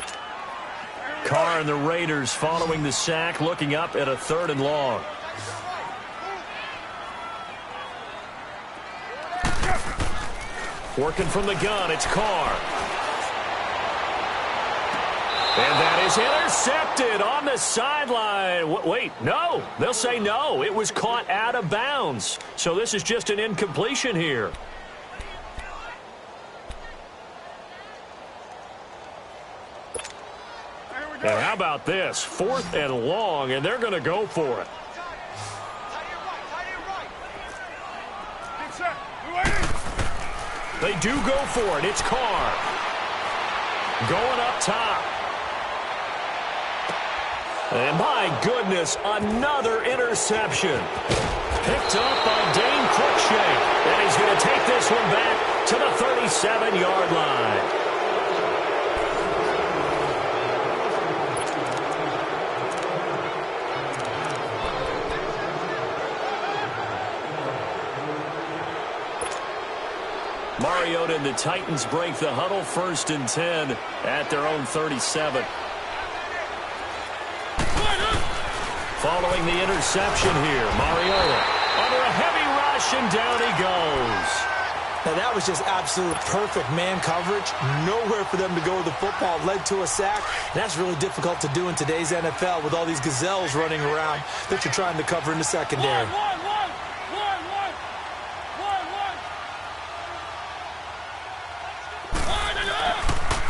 Carr and the Raiders following the sack, looking up at a 3rd and long. Working from the gun, it's Carr. And that is intercepted on the sideline. Wait, no. They'll say no. It was caught out of bounds. So this is just an incompletion here. And how about this? 4th and long, and they're going to go for it. They do go for it. It's Carr. Going up top. And my goodness, another interception. Picked up by Dane Cruikshank. And he's going to take this one back to the 37-yard line. Mariota and the Titans break the huddle, 1st and 10 at their own 37. Following the interception here, Mariota under a heavy rush, and down he goes. Now, that was just absolute perfect man coverage. Nowhere for them to go with the football. Led to a sack. And that's really difficult to do in today's NFL with all these gazelles running around that you're trying to cover in the secondary.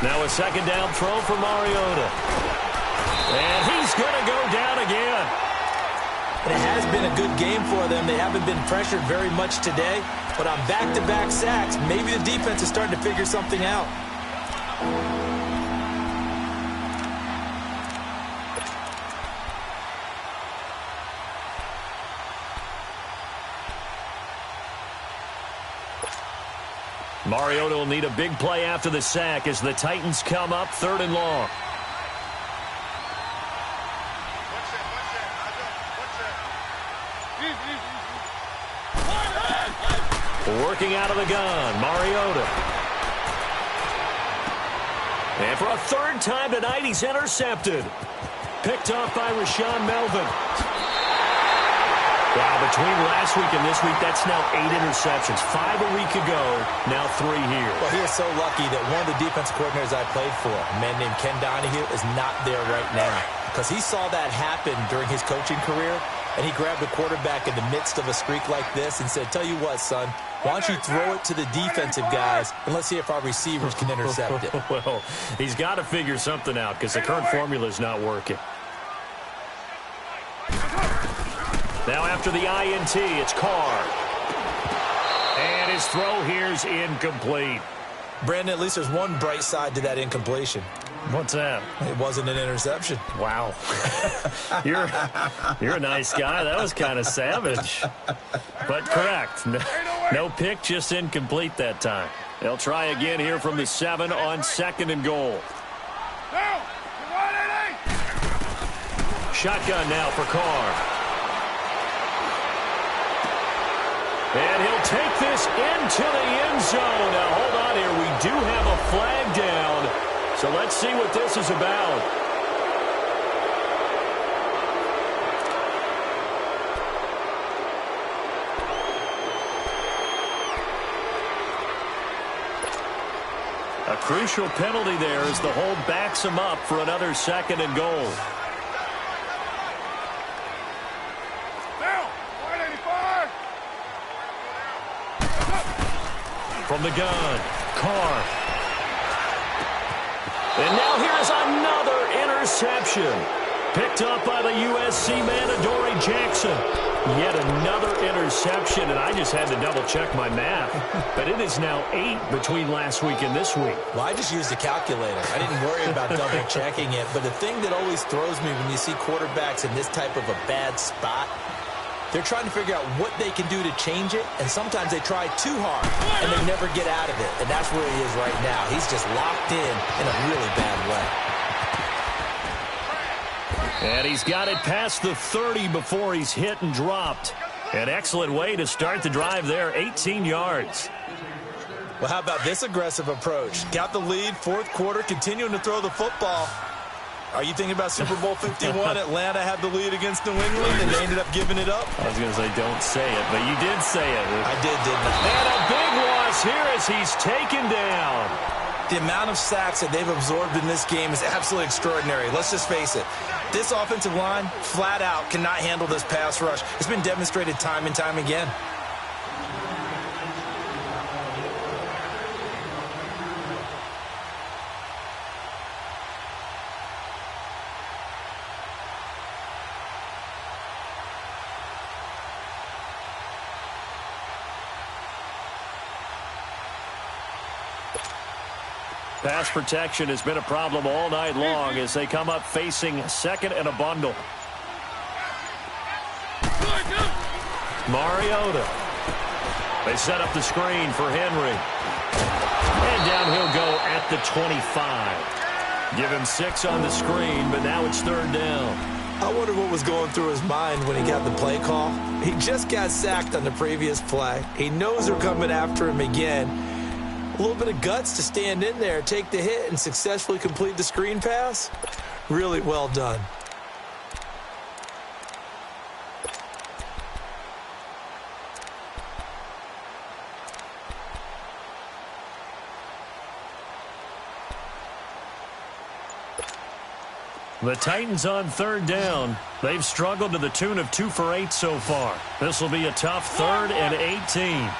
Now a 2nd down throw for Mariota. And he's going to go down again. And it has been a good game for them. They haven't been pressured very much today. But on back-to-back sacks, maybe the defense is starting to figure something out. Mariota will need a big play after the sack as the Titans come up 3rd and long. Working out of the gun, Mariota. And for a 3rd time tonight, he's intercepted. Picked off by Rashaan Melvin. Wow, between last week and this week, that's now 8 interceptions. 5 a week ago, now 3 here. Well, he is so lucky that one of the defensive coordinators I played for, a man named Ken Donahue, is not there right now. Because he saw that happen during his coaching career, and he grabbed the quarterback in the midst of a streak like this and said, tell you what, son, why don't you throw it to the defensive guys, and let's see if our receivers can intercept it. Well, he's got to figure something out because the current formula is not working. Now after the INT, it's Carr. And his throw here is incomplete. Brandon, at least there's one bright side to that incompletion. What's that? It wasn't an interception. Wow. You're a nice guy. That was kind of savage. But correct. No pick, just incomplete that time. They'll try again here from the 7 on 2nd and goal. Shotgun now for Carr. And he'll take this into the end zone. Now, hold on here. We do have a flag down. So let's see what this is about. A crucial penalty there as the hold backs him up for another 2nd and goal. From the gun, Carr. And now here's another interception. Picked up by the USC man, Adoree Jackson. Yet another interception, and I just had to double-check my math. But it is now 8 between last week and this week. Well, I just used a calculator. I didn't worry about double-checking it. But the thing that always throws me when you see quarterbacks in this type of a bad spot, they're trying to figure out what they can do to change it, and sometimes they try too hard, and they never get out of it. And that's where he is right now. He's just locked in a really bad way. And he's got it past the 30 before he's hit and dropped. An excellent way to start the drive there, 18 yards. Well, how about this aggressive approach? Got the lead, 4th quarter, continuing to throw the football. Are you thinking about Super Bowl 51? Atlanta had the lead against New England, and they ended up giving it up? I was going to say don't say it, but you did say it. I didn't I? And a big loss here as he's taken down. The amount of sacks that they've absorbed in this game is absolutely extraordinary. Let's just face it. This offensive line, flat out, cannot handle this pass rush. It's been demonstrated time and time again. Pass protection has been a problem all night long as they come up facing second and a bundle. Mariota. They set up the screen for Henry. And down he'll go at the 25. Give him 6 on the screen, but now it's third down. I wonder what was going through his mind when he got the play call. He just got sacked on the previous play. He knows they're coming after him again. A little bit of guts to stand in there, take the hit, and successfully complete the screen pass. Really well done. The Titans on third down. They've struggled to the tune of 2 for 8 so far. This will be a tough 3rd and 18.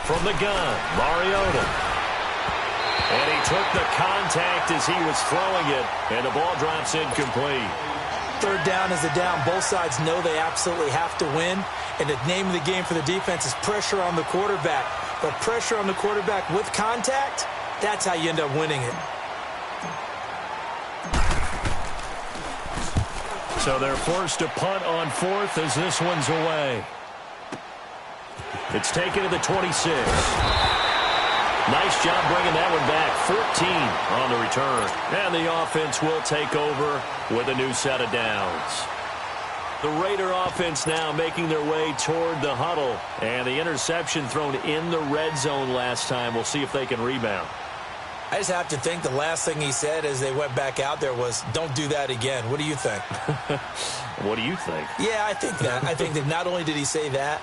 From the gun, Mariota. And he took the contact as he was throwing it, and the ball drops incomplete. Third down is a down. Both sides know they absolutely have to win, and the name of the game for the defense is pressure on the quarterback. But pressure on the quarterback with contact, that's how you end up winning it. So they're forced to punt on 4th as this one's away. It's taken to the 26. Nice job bringing that one back. 14 on the return. And the offense will take over with a new set of downs. The Raider offense now making their way toward the huddle. And the interception thrown in the red zone last time. We'll see if they can rebound. I just have to think the last thing he said as they went back out there was, don't do that again. What do you think? What do you think? Yeah, I think that. I think that not only did he say that,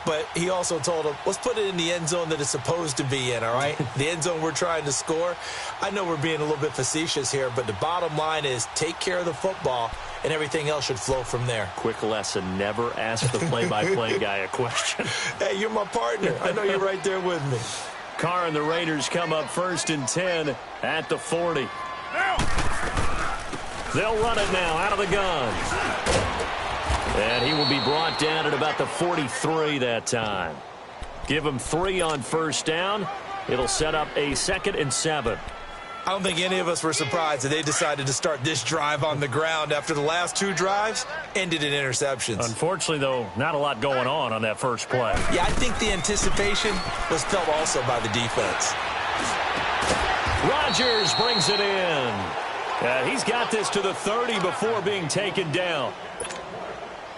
but he also told him, let's put it in the end zone that it's supposed to be in, all right? The end zone we're trying to score. I know we're being a little bit facetious here, but the bottom line is take care of the football, and everything else should flow from there. Quick lesson, never ask the play-by-play guy a question. Hey, you're my partner. I know you're right there with me. Carr and the Raiders come up 1st and 10 at the 40. They'll run it now out of the gun. And he will be brought down at about the 43 that time. Give him 3 on first down. It'll set up a 2nd and 7. I don't think any of us were surprised that they decided to start this drive on the ground after the last 2 drives ended in interceptions. Unfortunately, though, not a lot going on that first play. Yeah, I think the anticipation was felt also by the defense. Rodgers brings it in. He's got this to the 30 before being taken down.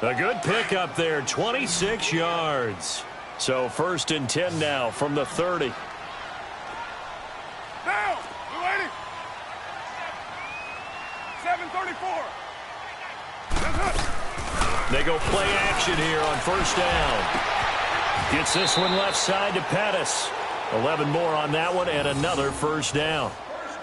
A good pickup there, 26 yards. So 1st and 10 now from the 30. Now, we're waiting. 7:34. They go play action here on first down. Gets this one left side to Pettis. 11 more on that one and another first down.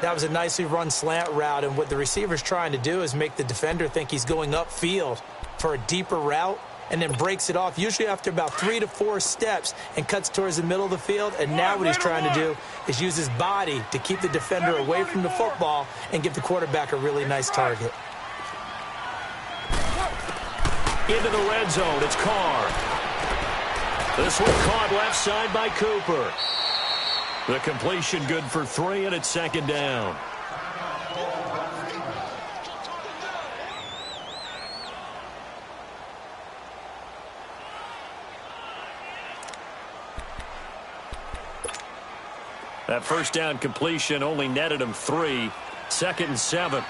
That was a nicely run slant route, and what the receiver's trying to do is make the defender think he's going upfield for a deeper route and then breaks it off, usually after about 3 to 4 steps, and cuts towards the middle of the field. And now what he's trying to do is use his body to keep the defender away from the football and give the quarterback a really nice target. Into the red zone, it's Carr. This one caught left side by Cooper. The completion good for 3, and it's 2nd down. That first down completion only netted him 3. 2nd and 7.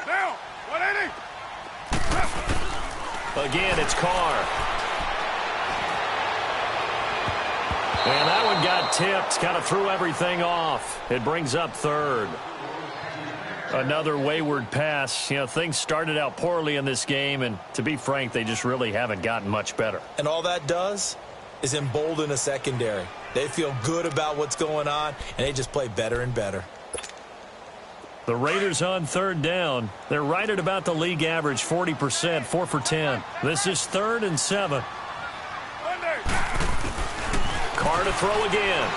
Now, 180. Again, it's Carr. And that one got got tipped. Kind of threw everything off. It brings up third. Another wayward pass. You know, things started out poorly in this game, and to be frank, they just really haven't gotten much better. And all that does is embolden a secondary. They feel good about what's going on, and they just play better and better. The Raiders on third down. They're right at about the league average, 40%, 4 for 10. This is 3rd and 7. Carr to throw again.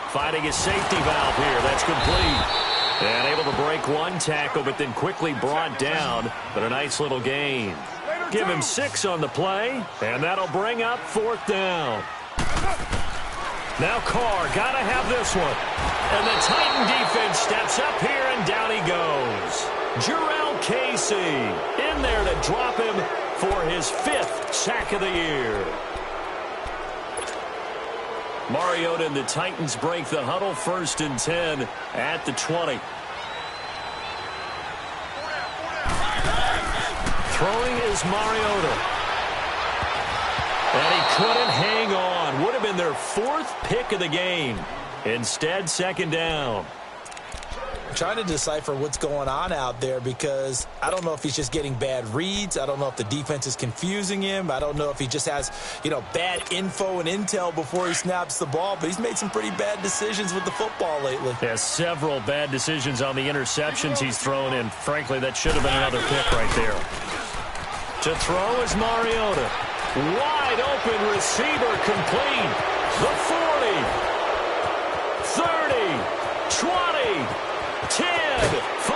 Finding his safety valve here. That's complete. And able to break one tackle, but then quickly brought down. But a nice little gain. Give him 6 on the play, and that'll bring up 4th down. Now Carr, gotta have this one. And the Titan defense steps up here, and down he goes. Jarrell Casey in there to drop him for his 5th sack of the year. Mariota and the Titans break the huddle, 1st and 10 at the 20. Throwing is Mariota. And he couldn't hang on. Would have been their 4th pick of the game. Instead, 2nd down. I'm trying to decipher what's going on out there because I don't know if he's just getting bad reads. I don't know if the defense is confusing him. I don't know if he just has, bad info and intel before he snaps the ball. But he's made some pretty bad decisions with the football lately. Has several bad decisions on the interceptions he's thrown, and frankly, that should have been another pick right there. To throw is Mariota. Wide open receiver complete. The 40, 30, 20, 10, 5.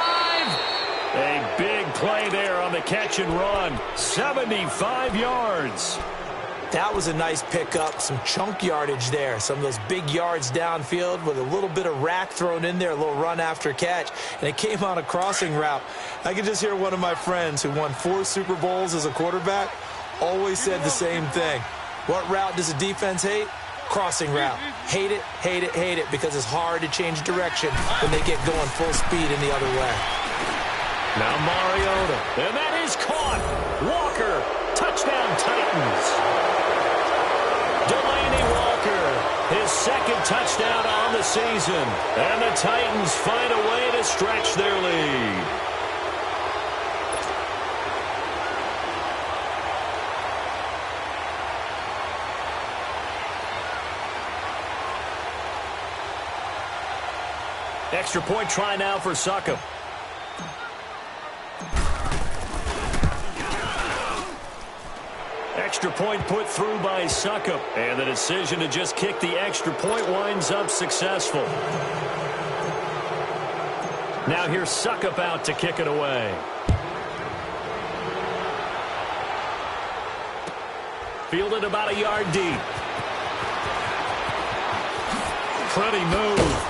A big play there on the catch and run. 75 yards. That was a nice pickup, some chunk yardage there. Some of those big yards downfield with a little bit of rack thrown in there, a little run after catch. And it came on a crossing route. I could just hear one of my friends who won 4 Super Bowls as a quarterback always said the same thing. What route does a defense hate? Crossing route. Hate it, hate it, hate it, because it's hard to change direction when they get going full speed in the other way. Now Mariota, and that is caught. Walker, touchdown Titans. Delaney Walker, his 2nd touchdown on the season. And the Titans find a way to stretch their lead. Extra point try now for Succop. Extra point put through by Succop. And the decision to just kick the extra point winds up successful. Now here's Succop out to kick it away. Fielded about a yard deep. Pretty move.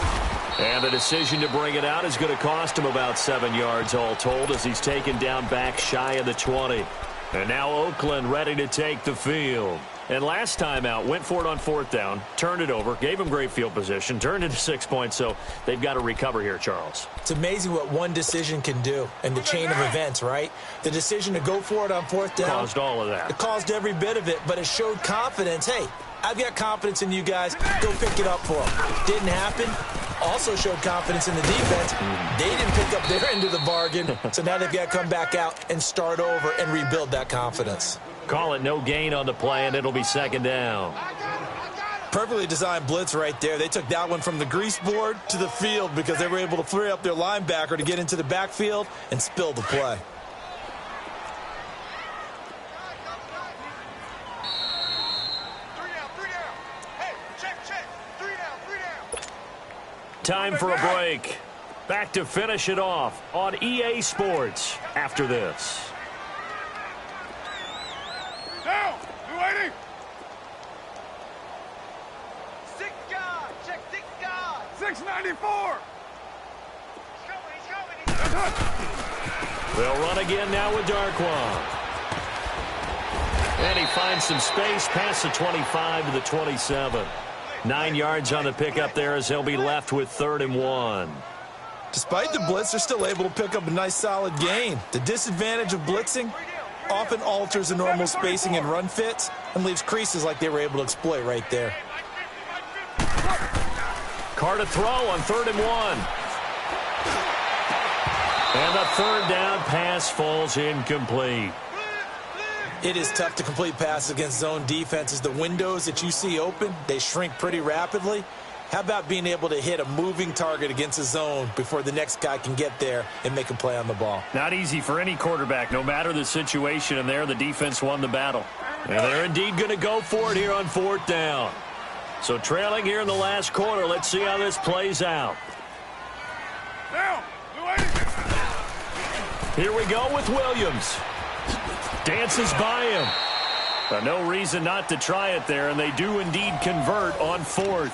And the decision to bring it out is going to cost him about 7 yards all told as he's taken down back shy of the 20. And now Oakland ready to take the field. And last time out, went for it on 4th down, turned it over, gave him great field position, turned into 6 points, so they've got to recover here, Charles. It's amazing what one decision can do in the chain of events, right? The decision to go for it on 4th down. Caused all of that. It caused every bit of it, but it showed confidence. Hey, I've got confidence in you guys. Go pick it up for them. Didn't happen. Also showed confidence in the defense. They didn't pick up their end of the bargain, so now they've got to come back out and start over and rebuild that confidence. Call it no gain on the play, and it'll be 2nd down. Perfectly designed blitz right there. They took that one from the grease board to the field because they were able to free up their linebacker to get into the backfield and spill the play. Time for a break. Back to finish it off on EA Sports after this. Down! You waiting? 6 guard! Check 6 guard! 694! He's coming! They'll run again now with Darkwan. And he finds some space past the 25 to the 27. 9 yards on the pickup there as he'll be left with 3rd and 1. Despite the blitz, they're still able to pick up a nice solid gain. The disadvantage of blitzing, often alters the normal spacing and run fits and leaves creases like they were able to exploit right there. Carr to throw on 3rd and 1. And the 3rd down pass falls incomplete. It is tough to complete passes against zone defenses. The windows that you see open, they shrink pretty rapidly. How about being able to hit a moving target against a zone before the next guy can get there and make a play on the ball? Not easy for any quarterback, no matter the situation, and there the defense won the battle. And they're indeed going to go for it here on 4th down. So trailing here in the last quarter, let's see how this plays out. Now, Here we go with Williams. Dances by him. But no reason not to try it there, and they do indeed convert on 4th.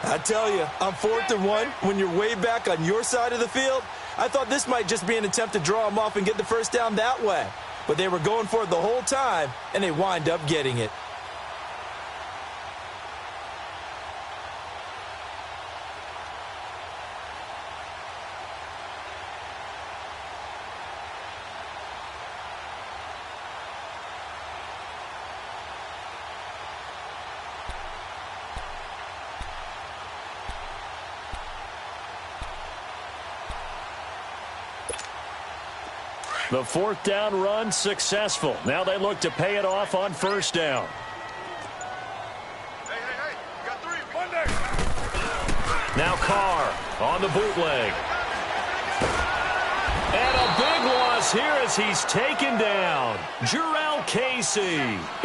I tell you, on 4th and 1, when you're way back on your side of the field, I thought this might just be an attempt to draw them off and get the first down that way. But they were going for it the whole time, and they wind up getting it. The 4th down run successful. Now they look to pay it off on 1st down. hey, you got 3. Monday. Now Carr on the bootleg. And a big loss here as he's taken down. Jarrell Casey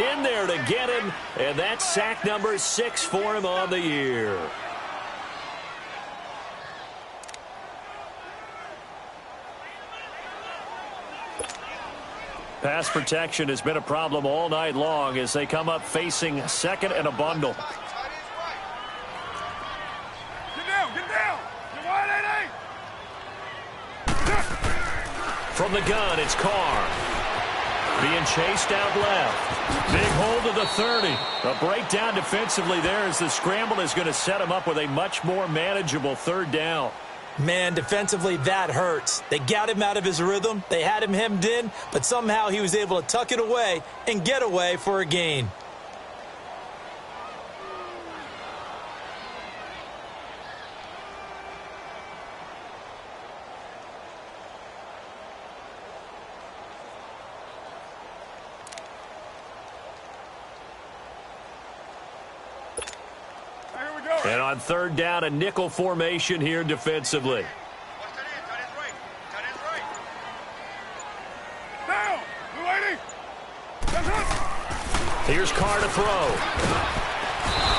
in there to get him. And that's sack number 6 for him on the year. Pass protection has been a problem all night long as they come up facing 2nd and a bundle. Get down. You're wide, 8. From the gun, it's Carr. Being chased out left. Big hold of the 30. A breakdown defensively there as the scramble is going to set him up with a much more manageable 3rd down. Man, defensively, that hurts. They got him out of his rhythm. They had him hemmed in, but somehow he was able to tuck it away and get away for a gain. Here we go. And on 3rd down, a nickel formation here defensively. Watch that end. Tight end's right. Tight end's right. Down. Blue 80. That's it. Here's Carr to throw.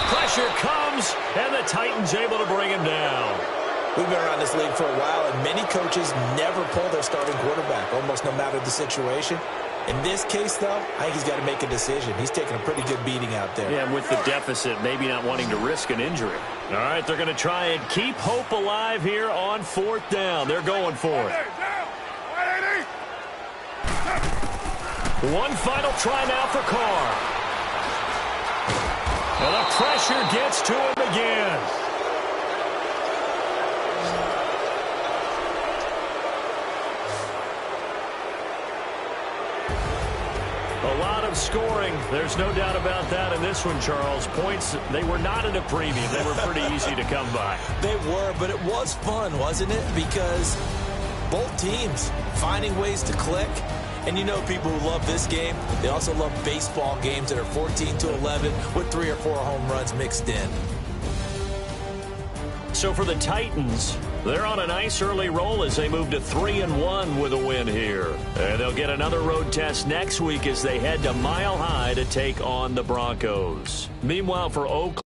Pressure comes, and the Titans able to bring him down. We've been around this league for a while, and many coaches never pull their starting quarterback, almost no matter the situation. In this case, though, I think he's got to make a decision. He's taking a pretty good beating out there. Yeah, with the deficit, maybe not wanting to risk an injury. All right, they're going to try and keep hope alive here on 4th down. They're going for it. Down. Wide 80. One final try now for Carr. And the pressure gets to him again. A lot of scoring. There's no doubt about that in this one, Charles. Points, they were not at a premium. They were pretty easy to come by. They were, but it was fun, wasn't it? Because both teams finding ways to click. And you know people who love this game, they also love baseball games that are 14-11 with 3 or 4 home runs mixed in. So for the Titans, they're on a nice early roll as they move to 3-1 with a win here. And they'll get another road test next week as they head to Mile High to take on the Broncos. Meanwhile, for Oakland,